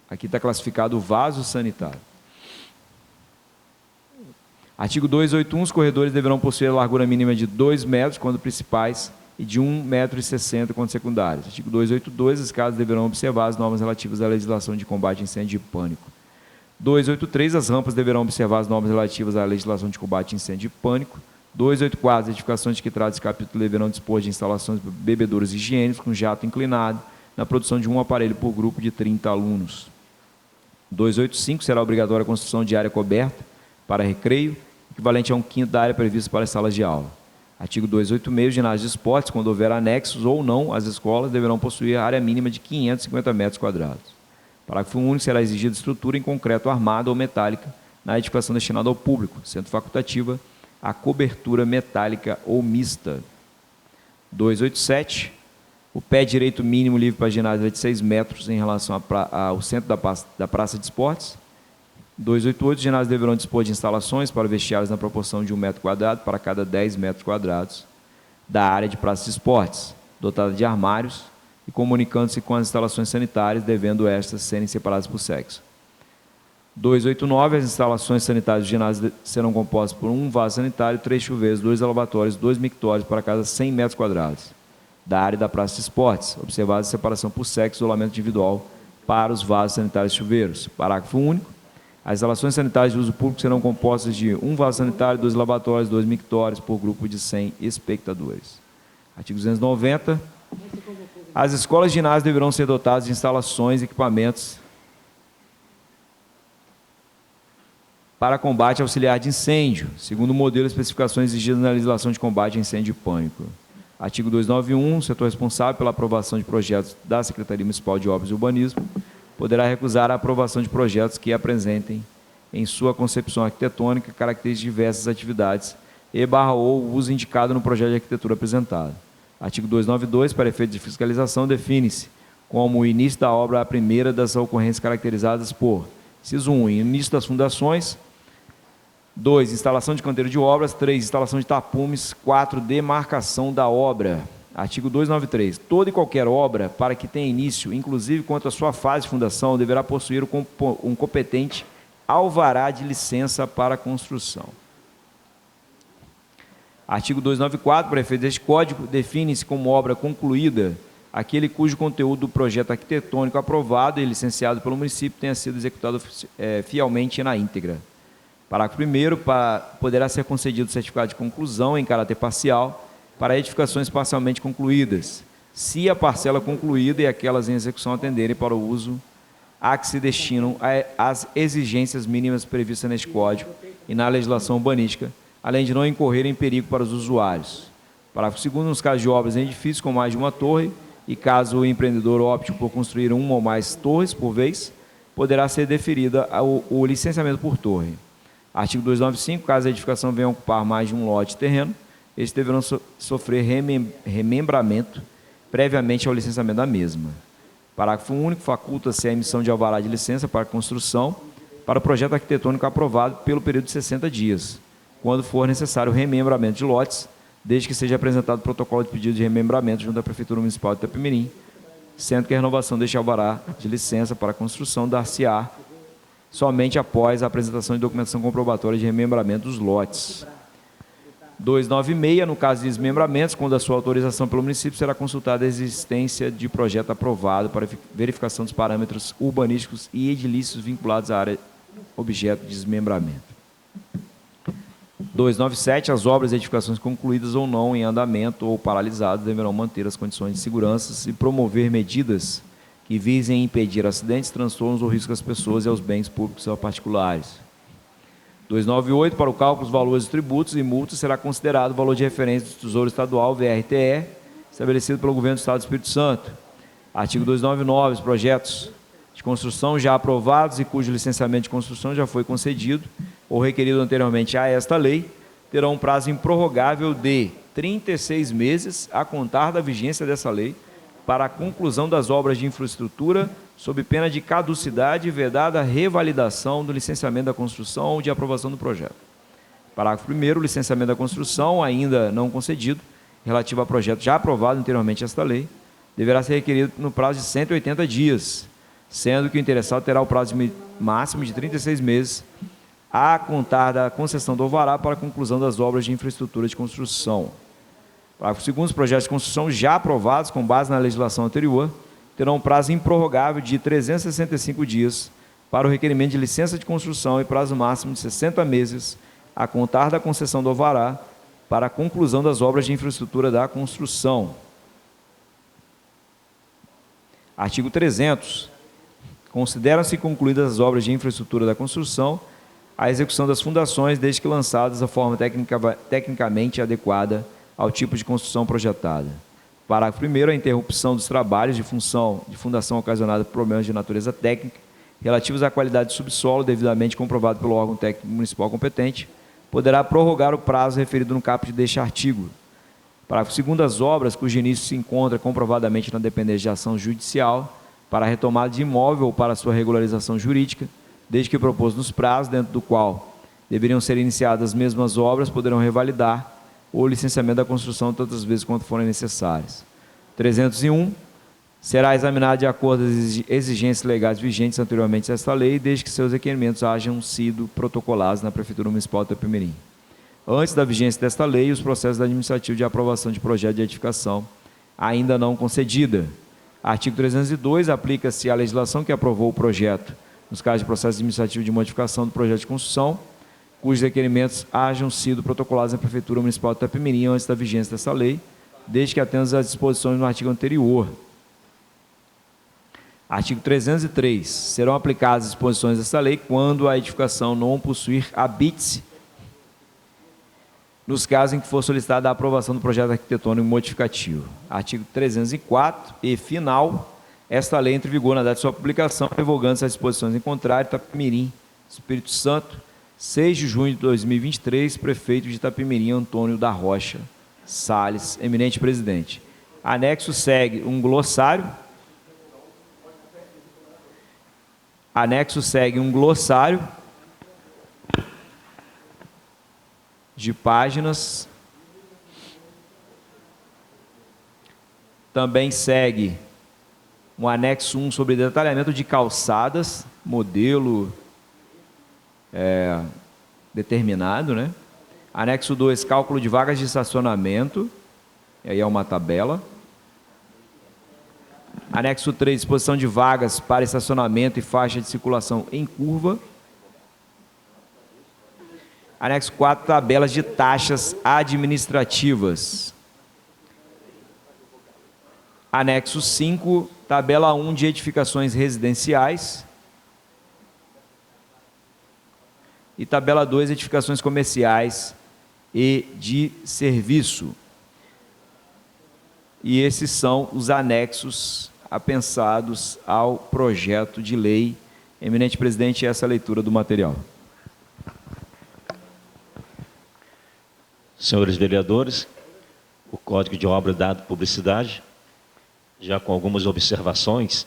Aqui está classificado o vaso sanitário. Artigo 281, os corredores deverão possuir largura mínima de 2 metros quando principais e de 1,60 m quando secundários. Artigo 282, as escadas deverão observar as normas relativas à legislação de combate a incêndio e pânico. 283, as rampas deverão observar as normas relativas à legislação de combate a incêndio e pânico. 284, as edificações de que trata esse capítulo deverão dispor de instalações bebedouras higiênicas com jato inclinado na produção de um aparelho por grupo de 30 alunos. 285, será obrigatória a construção de área coberta para recreio, equivalente a 1/5 da área prevista para as salas de aula. Artigo 286, os ginásios de esportes, quando houver anexos ou não, as escolas deverão possuir área mínima de 550 metros quadrados. Parágrafo único, será exigida estrutura em concreto armado ou metálica na edificação destinada ao público, sendo facultativa a cobertura metálica ou mista. 287, o pé direito mínimo livre para ginásio é de 6 metros em relação ao centro da praça de esportes. 288, os ginásios deverão dispor de instalações para vestiários na proporção de 1 metro quadrado para cada 10 metros quadrados da área de praça de esportes, dotada de armários e comunicando-se com as instalações sanitárias, devendo estas serem separadas por sexo. 289, as instalações sanitárias do ginásio serão compostas por um vaso sanitário, 3 chuveiros, 2 lavatórios, 2 mictórios para cada 100 metros quadrados da área da praça de esportes, observada a separação por sexo e isolamento individual para os vasos sanitários e chuveiros. Parágrafo único. As instalações sanitárias de uso público serão compostas de um vaso sanitário, 2 lavatórios, 2 mictórios por grupo de 100 espectadores. Artigo 290. As escolas de ginásio deverão ser dotadas de instalações e equipamentos para combate auxiliar de incêndio, segundo o modelo e especificações exigidas na legislação de combate a incêndio e pânico. Artigo 291, o setor responsável pela aprovação de projetos da Secretaria Municipal de Obras e Urbanismo poderá recusar a aprovação de projetos que apresentem em sua concepção arquitetônica características de diversas atividades ou o uso indicado no projeto de arquitetura apresentado. Artigo 292, para efeito de fiscalização, define-se como o início da obra a primeira das ocorrências caracterizadas por: inciso 1, início das fundações; 2, instalação de canteiro de obras; 3, instalação de tapumes; 4, demarcação da obra. Artigo 293. Toda e qualquer obra, para que tenha início, inclusive quanto à sua fase de fundação, deverá possuir um competente alvará de licença para construção. Artigo 294. Para efeito deste Código, define-se como obra concluída aquele cujo conteúdo do projeto arquitetônico aprovado e licenciado pelo município tenha sido executado fielmente na íntegra. Parágrafo 1º. Poderá ser concedido certificado de conclusão em caráter parcial para edificações parcialmente concluídas, se a parcela concluída e aquelas em execução atenderem para o uso a que se destinam as exigências mínimas previstas neste Código e na legislação urbanística, além de não incorrer em perigo para os usuários. Parágrafo 2º. Nos casos de obras em edifícios com mais de uma torre, e caso o empreendedor opte por construir uma ou mais torres por vez, poderá ser deferida o licenciamento por torre. Artigo 295. Caso a edificação venha a ocupar mais de um lote de terreno, estes deverão sofrer remembramento previamente ao licenciamento da mesma. Parágrafo único. Faculta-se a emissão de alvará de licença para construção para o projeto arquitetônico aprovado pelo período de 60 dias, quando for necessário o remembramento de lotes, desde que seja apresentado o protocolo de pedido de remembramento junto à Prefeitura Municipal de Itapemirim, sendo que a renovação deste alvará de licença para construção dar-se-á somente após a apresentação de documentação comprobatória de remembramento dos lotes. 296, no caso de desmembramentos, quando a sua autorização pelo município, será consultada a existência de projeto aprovado para verificação dos parâmetros urbanísticos e edilícios vinculados à área objeto de desmembramento. 297, as obras e edificações concluídas ou não em andamento ou paralisadas deverão manter as condições de segurança e promover medidas que visem impedir acidentes, transtornos ou riscos às pessoas e aos bens públicos ou particulares. 298, para o cálculo dos valores dos tributos e multas, será considerado o valor de referência do Tesouro Estadual, VRTE, estabelecido pelo Governo do Estado do Espírito Santo. Artigo 299, os projetos de construção já aprovados e cujo licenciamento de construção já foi concedido ou requerido anteriormente a esta lei, terão um prazo improrrogável de 36 meses a contar da vigência dessa lei para a conclusão das obras de infraestrutura, sob pena de caducidade e vedada a revalidação do licenciamento da construção ou de aprovação do projeto. Parágrafo 1º, o licenciamento da construção, ainda não concedido, relativo a projeto já aprovado anteriormente a esta lei, deverá ser requerido no prazo de 180 dias, sendo que o interessado terá o prazo máximo de 36 meses a contar da concessão do alvará para a conclusão das obras de infraestrutura de construção. Parágrafo 2º, os projetos de construção já aprovados com base na legislação anterior terão um prazo improrrogável de 365 dias para o requerimento de licença de construção e prazo máximo de 60 meses a contar da concessão do alvará para a conclusão das obras de infraestrutura da construção. Artigo 300. Consideram-se concluídas as obras de infraestrutura da construção a execução das fundações, desde que lançadas da forma tecnicamente adequada ao tipo de construção projetada. Parágrafo 1º, a interrupção dos trabalhos de fundação ocasionada por problemas de natureza técnica relativos à qualidade do subsolo, devidamente comprovado pelo órgão técnico municipal competente, poderá prorrogar o prazo referido no caput deste artigo. Parágrafo 2º, as obras cujo início se encontra comprovadamente na dependência de ação judicial para a retomada de imóvel ou para sua regularização jurídica, desde que proposto nos prazos, dentro do qual deveriam ser iniciadas as mesmas obras, poderão revalidar o licenciamento da construção tantas vezes quanto forem necessárias. 301. Será examinado de acordo com as exigências legais vigentes anteriormente a esta lei, desde que seus requerimentos hajam sido protocolados na Prefeitura Municipal de Itapemirim. Antes da vigência desta lei, os processos administrativos de aprovação de projeto de edificação ainda não concedida. Artigo 302. Aplica-se a legislação que aprovou o projeto, nos casos de processo administrativo de modificação do projeto de construção, cujos requerimentos hajam sido protocolados na Prefeitura Municipal de Itapemirim antes da vigência dessa lei, desde que atendas às disposições no artigo anterior. Artigo 303. Serão aplicadas as disposições desta lei quando a edificação não possuir habite-se, nos casos em que for solicitada a aprovação do projeto arquitetônico modificativo. Artigo 304. E final, esta lei entra em vigor na data de sua publicação, revogando-se as disposições em contrário. Itapemirim, Espírito Santo, 6 de junho de 2023, prefeito de Itapemirim, Antônio da Rocha Salles, eminente presidente. Anexo segue um glossário. De páginas. Também segue um anexo 1 sobre detalhamento de calçadas, modelo determinado, né? Anexo 2, cálculo de vagas de estacionamento, e aí é uma tabela. Anexo 3, disposição de vagas para estacionamento e faixa de circulação em curva. Anexo 4, tabelas de taxas administrativas. Anexo 5, tabela 1 de edificações residenciais. E tabela 2, edificações comerciais e de serviço. E esses são os anexos apensados ao projeto de lei. Eminente presidente, essa é a leitura do material. Senhores vereadores, o Código de Obra dado publicidade, já com algumas observações,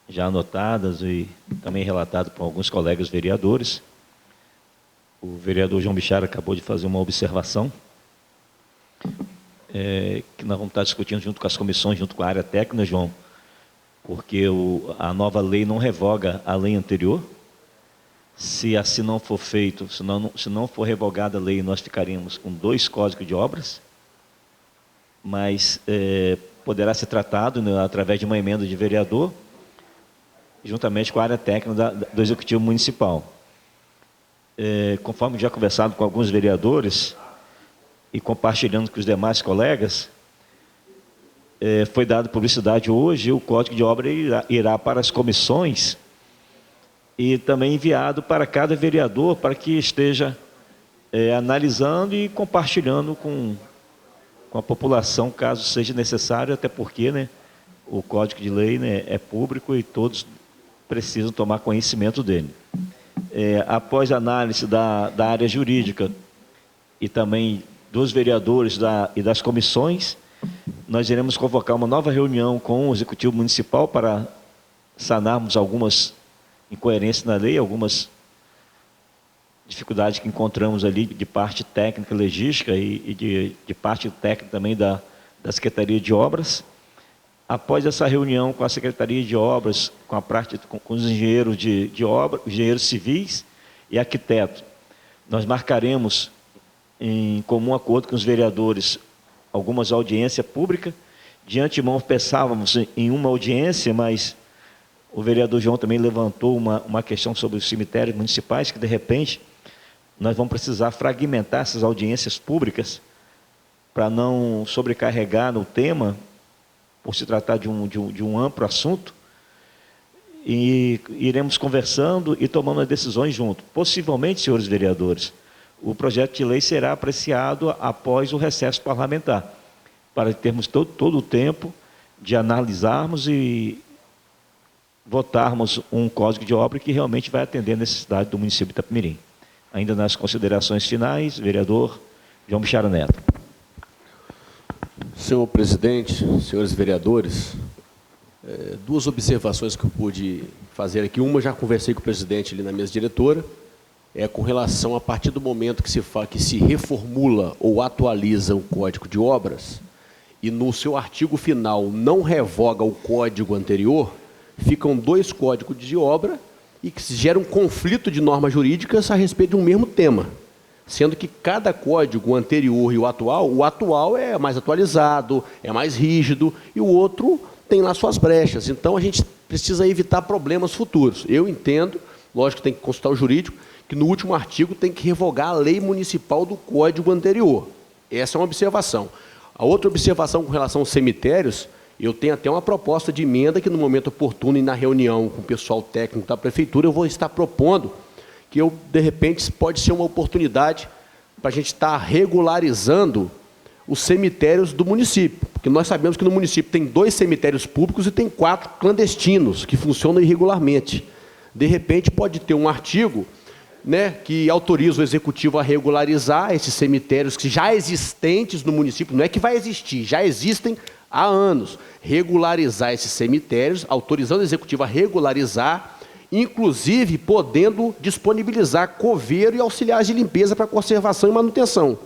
já anotadas e também relatado por alguns colegas vereadores. O vereador João Bichara acabou de fazer uma observação, que nós vamos estar discutindo junto com as comissões, junto com a área técnica, João, porque a nova lei não revoga a lei anterior. Se assim não for feito, se não for revogada a lei, nós ficaríamos com 2 códigos de obras, mas poderá ser tratado, né, através de uma emenda de vereador, juntamente com a área técnica do Executivo Municipal. Conforme já conversado com alguns vereadores e compartilhando com os demais colegas, foi dada publicidade hoje, o Código de Obra irá para as comissões e também enviado para cada vereador para que esteja analisando e compartilhando com a população, caso seja necessário, até porque, né, o Código de Lei, né, é público e todos precisam tomar conhecimento dele. Após a análise da área jurídica e também dos vereadores e das comissões, nós iremos convocar uma nova reunião com o Executivo Municipal para sanarmos algumas incoerências na lei, algumas dificuldades que encontramos ali de parte técnica e legística e de parte técnica também da Secretaria de Obras. Após essa reunião com a Secretaria de Obras, com os engenheiros de obra, engenheiros civis e arquiteto. Nós marcaremos, em comum acordo com os vereadores, algumas audiências públicas. De antemão pensávamos em uma audiência, mas o vereador João também levantou uma questão sobre os cemitérios municipais, que de repente nós vamos precisar fragmentar essas audiências públicas para não sobrecarregar no tema, por se tratar de um amplo assunto, e iremos conversando e tomando as decisões junto. Possivelmente, senhores vereadores, o projeto de lei será apreciado após o recesso parlamentar, para termos todo o tempo de analisarmos e votarmos um código de obra que realmente vai atender a necessidade do município de Itapemirim. Ainda nas considerações finais, vereador João Bichara Neto. Senhor presidente, senhores vereadores, duas observações que eu pude fazer aqui. Uma, já conversei com o presidente ali na mesa diretora, com relação a partir do momento que se reformula ou atualiza o Código de Obras e no seu artigo final não revoga o código anterior, ficam dois códigos de obra e que gera um conflito de normas jurídicas a respeito de um mesmo tema, sendo que cada código, o anterior e o atual é mais atualizado, é mais rígido, e o outro tem lá suas brechas. Então, a gente precisa evitar problemas futuros. Eu entendo, lógico que tem que consultar o jurídico, que no último artigo tem que revogar a lei municipal do código anterior. Essa é uma observação. A outra observação com relação aos cemitérios, eu tenho até uma proposta de emenda que, no momento oportuno e na reunião com o pessoal técnico da prefeitura, eu vou estar propondo que de repente, pode ser uma oportunidade para a gente estar regularizando os cemitérios do município. Porque nós sabemos que no município tem 2 cemitérios públicos e tem 4 clandestinos, que funcionam irregularmente. De repente, pode ter um artigo, né, que autoriza o executivo a regularizar esses cemitérios que já existentes no município, não é que vai existir, já existem há anos. Regularizar esses cemitérios, autorizando o executivo a regularizar, inclusive podendo disponibilizar coveiro e auxiliares de limpeza para conservação e manutenção.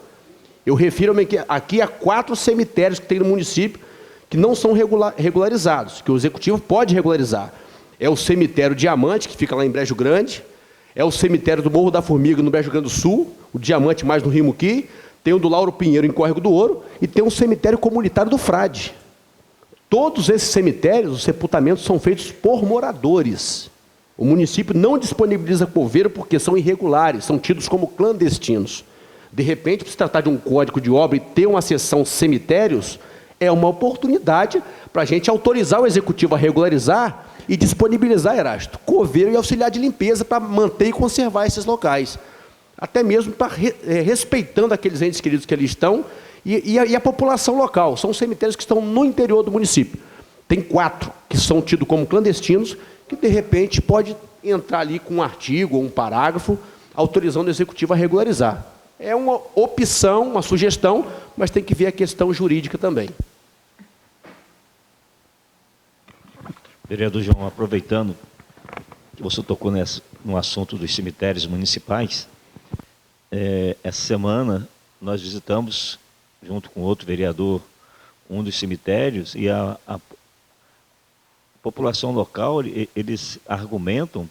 Eu refiro-me aqui a 4 cemitérios que tem no município que não são regularizados, que o executivo pode regularizar. É o cemitério Diamante, que fica lá em Brejo Grande, é o cemitério do Morro da Formiga, no Brejo Grande do Sul, o Diamante mais no Rio Muqui, tem o do Lauro Pinheiro, em Córrego do Ouro, e tem um cemitério comunitário do Frade. Todos esses cemitérios, os sepultamentos são feitos por moradores. O município não disponibiliza coveiro porque são irregulares, são tidos como clandestinos. De repente, para se tratar de um código de obra e ter uma seção cemitérios, é uma oportunidade para a gente autorizar o executivo a regularizar e disponibilizar, Erasto, coveiro e auxiliar de limpeza para manter e conservar esses locais. Até mesmo para respeitando aqueles entes queridos que ali estão e a população local. São cemitérios que estão no interior do município. Tem 4 que são tidos como clandestinos, que de repente pode entrar ali com um artigo ou um parágrafo autorizando o executivo a regularizar. É uma opção, uma sugestão, mas tem que ver a questão jurídica também. Vereador João, aproveitando que você tocou no assunto dos cemitérios municipais, essa semana nós visitamos, junto com outro vereador, um dos cemitérios, e a população local, eles argumentam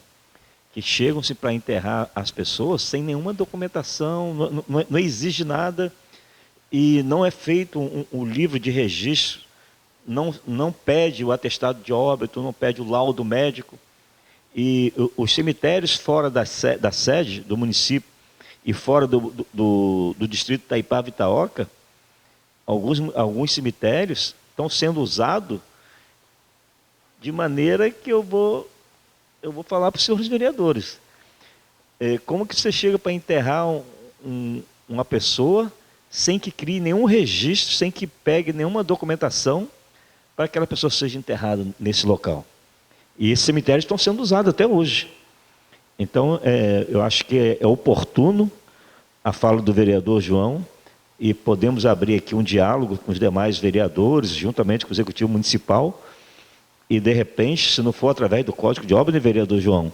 que chegam-se para enterrar as pessoas sem nenhuma documentação, não exige nada, e não é feito um livro de registro, não pede o atestado de óbito, não pede o laudo médico. E os cemitérios fora da sede do município e fora do distrito Itaipava e Itaoca, alguns cemitérios estão sendo usados de maneira que eu vou falar para os senhores vereadores. Como que você chega para enterrar uma pessoa sem que crie nenhum registro, sem que pegue nenhuma documentação para que aquela pessoa seja enterrada nesse local? E esses cemitérios estão sendo usados até hoje. Então, eu acho que é oportuno a fala do vereador João, e podemos abrir aqui um diálogo com os demais vereadores, juntamente com o Executivo Municipal, e, de repente, se não for através do Código de Obras, vereador João,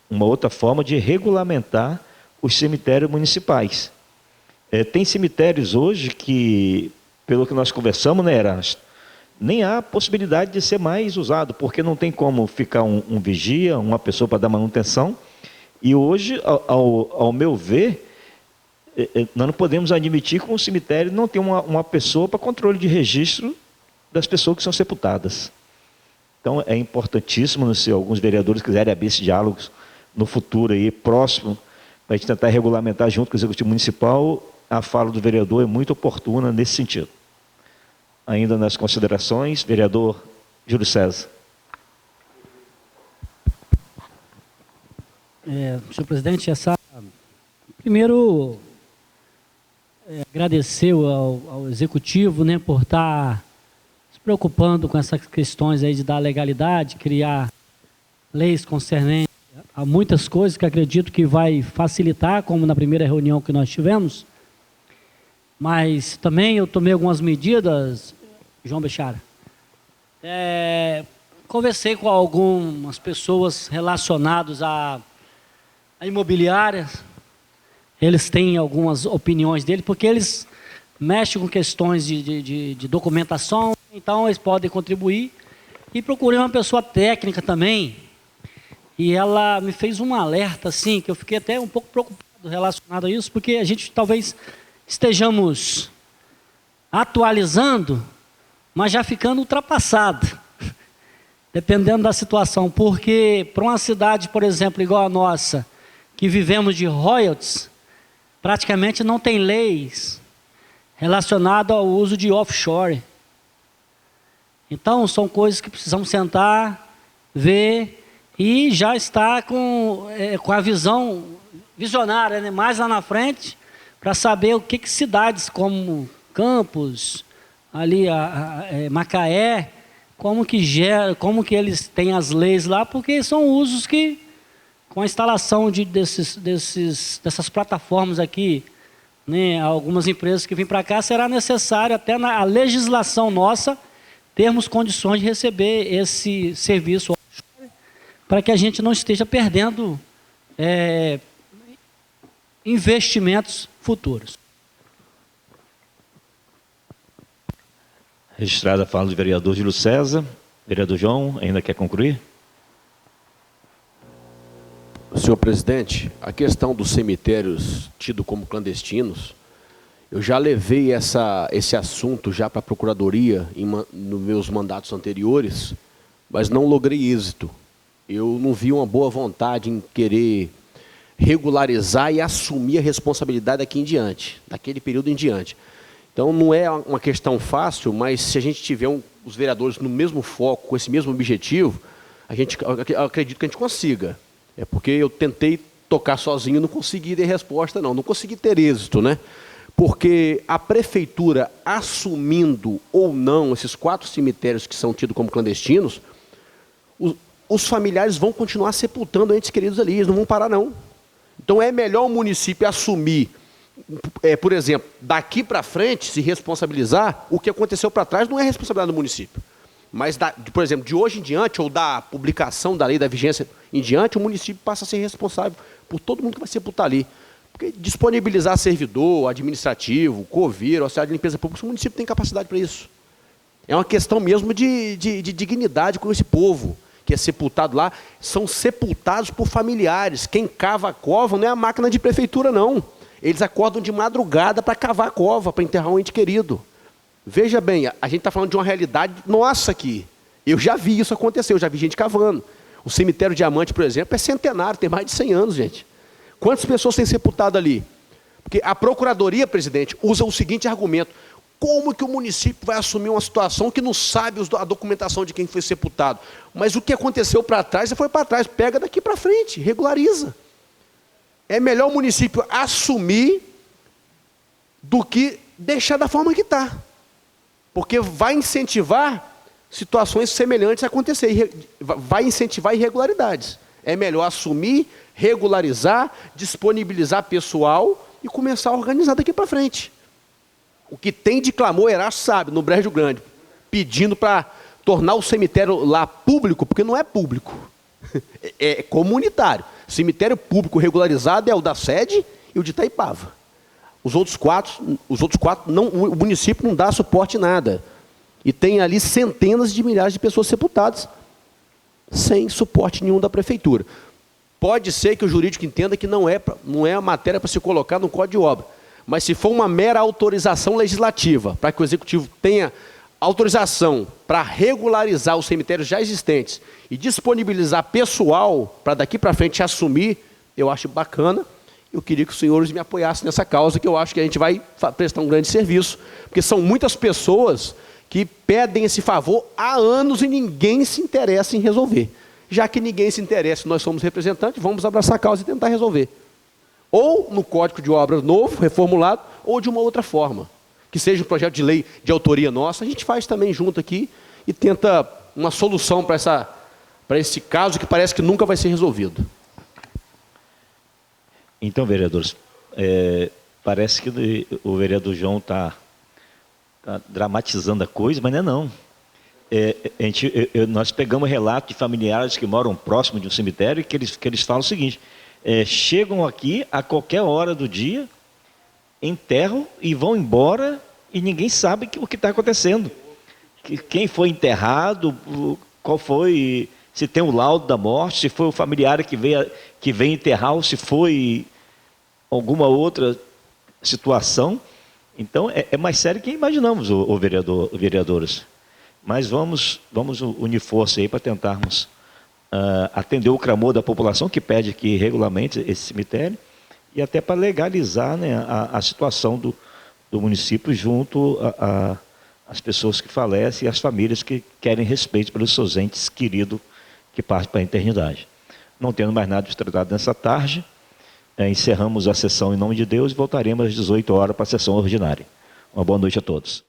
uma outra forma de regulamentar os cemitérios municipais. Tem cemitérios hoje que, pelo que nós conversamos, né, Erasto, nem há possibilidade de ser mais usado, porque não tem como ficar um vigia, uma pessoa para dar manutenção, E hoje, ao meu ver, nós não podemos admitir que um cemitério não tem uma pessoa para controle de registro das pessoas que são sepultadas. Então, é importantíssimo, se alguns vereadores quiserem abrir esse diálogo no futuro, aí, próximo, para a gente tentar regulamentar junto com o Executivo Municipal, a fala do vereador é muito oportuna nesse sentido. Ainda nas considerações, vereador Júlio César. Senhor presidente, primeiro, agradecer ao Executivo, né, por estar se preocupando com essas questões aí de dar legalidade, criar leis concernentes a muitas coisas que acredito que vai facilitar, como na primeira reunião que nós tivemos. Mas também eu tomei algumas medidas, João Bechara. Conversei com algumas pessoas relacionadas a imobiliárias. Eles têm algumas opiniões deles, porque eles mexem com questões de documentação, então eles podem contribuir. E procurei uma pessoa técnica também, e ela me fez um alerta, assim, que eu fiquei até um pouco preocupado relacionado a isso, porque a gente talvez estejamos atualizando, mas já ficando ultrapassado, dependendo da situação. Porque para uma cidade, por exemplo, igual a nossa, que vivemos de royalties, praticamente não tem leis relacionadas ao uso de offshore. Então, são coisas que precisamos sentar, ver e já estar com a visão visionária, né, mais lá na frente, para saber o que cidades como Campos, ali Macaé, como que eles têm as leis lá, porque são usos que, com a instalação dessas plataformas aqui, né, algumas empresas que vêm para cá, será necessário, até na legislação nossa, termos condições de receber esse serviço offshore, para que a gente não esteja perdendo investimentos futuros. Registrada a fala do vereador Júlio César. Vereador João, ainda quer concluir? Senhor presidente, a questão dos cemitérios tidos como clandestinos, eu já levei esse assunto já para a Procuradoria nos meus mandatos anteriores, mas não logrei êxito. Eu não vi uma boa vontade em querer regularizar e assumir a responsabilidade daqui em diante, daquele período em diante. Então, não é uma questão fácil, mas se a gente tiver os vereadores no mesmo foco, com esse mesmo objetivo, eu acredito que a gente consiga. É porque eu tentei tocar sozinho e não consegui ter resposta, não consegui ter êxito, né? Porque a prefeitura, assumindo ou não esses 4 cemitérios que são tidos como clandestinos, os familiares vão continuar sepultando entes queridos ali, eles não vão parar, não. Então, é melhor o município assumir, por exemplo, daqui para frente, se responsabilizar. O que aconteceu para trás não é responsabilidade do município. Mas, por exemplo, de hoje em diante, ou da publicação da lei da vigência em diante, o município passa a ser responsável por todo mundo que vai sepultar ali. Porque disponibilizar servidor, administrativo, coveiro, auxiliar de limpeza pública, o município tem capacidade para isso. É uma questão mesmo de dignidade com esse povo que é sepultado lá. São sepultados por familiares. Quem cava a cova não é a máquina de prefeitura, não. Eles acordam de madrugada para cavar a cova, para enterrar um ente querido. Veja bem, a gente está falando de uma realidade nossa aqui. Eu já vi isso acontecer, eu já vi gente cavando. O cemitério Diamante, por exemplo, é centenário, tem mais de 100 anos, gente. Quantas pessoas têm sepultado ali? Porque a Procuradoria, presidente, usa o seguinte argumento: como que o município vai assumir uma situação que não sabe a documentação de quem foi sepultado? Mas o que aconteceu para trás, já foi para trás, pega daqui para frente, regulariza. É melhor o município assumir do que deixar da forma que está. Porque vai incentivar situações semelhantes a acontecer, vai incentivar irregularidades. É melhor assumir, regularizar, disponibilizar pessoal e começar a organizar daqui para frente. O que tem de clamor, Erasto sabe, no Brejo Grande, pedindo para tornar o cemitério lá público, porque não é público, é comunitário. Cemitério público regularizado é o da sede e o de Itaipava. Os outros quatro não, o município não dá suporte em nada. E tem ali centenas de milhares de pessoas sepultadas sem suporte nenhum da prefeitura. pode ser que o jurídico entenda que não é a matéria para se colocar no Código de Obra. Mas se for uma mera autorização legislativa, para que o Executivo tenha autorização para regularizar os cemitérios já existentes e disponibilizar pessoal para daqui para frente assumir, eu acho bacana. Eu queria que os senhores me apoiassem nessa causa, que eu acho que a gente vai prestar um grande serviço, porque são muitas pessoas que pedem esse favor há anos e ninguém se interessa em resolver. Já que ninguém se interessa, nós somos representantes, vamos abraçar a causa e tentar resolver. Ou no Código de Obras novo, reformulado, ou de uma outra forma. Que seja um projeto de lei de autoria nossa, a gente faz também junto aqui e tenta uma solução para esse caso que parece que nunca vai ser resolvido. Então, vereadores, parece que o vereador João está dramatizando a coisa, mas não é não. Nós pegamos relatos de familiares que moram próximo de um cemitério e que eles falam o seguinte: chegam aqui a qualquer hora do dia, enterram e vão embora e ninguém sabe o que está acontecendo. Quem foi enterrado, qual foi, se tem o laudo da morte, se foi o familiar que veio enterrar ou se foi alguma outra situação. Então é mais sério que imaginamos, vereadores. Mas vamos unir força aí para tentarmos atender o clamor da população que pede que regulamente esse cemitério e até para legalizar, né, a situação do município junto às pessoas que falecem e às famílias que querem respeito pelos seus entes queridos que partem para a eternidade. Não tendo mais nada de tratado nessa tarde, encerramos a sessão em nome de Deus e voltaremos às 18 horas para a sessão ordinária. Uma boa noite a todos.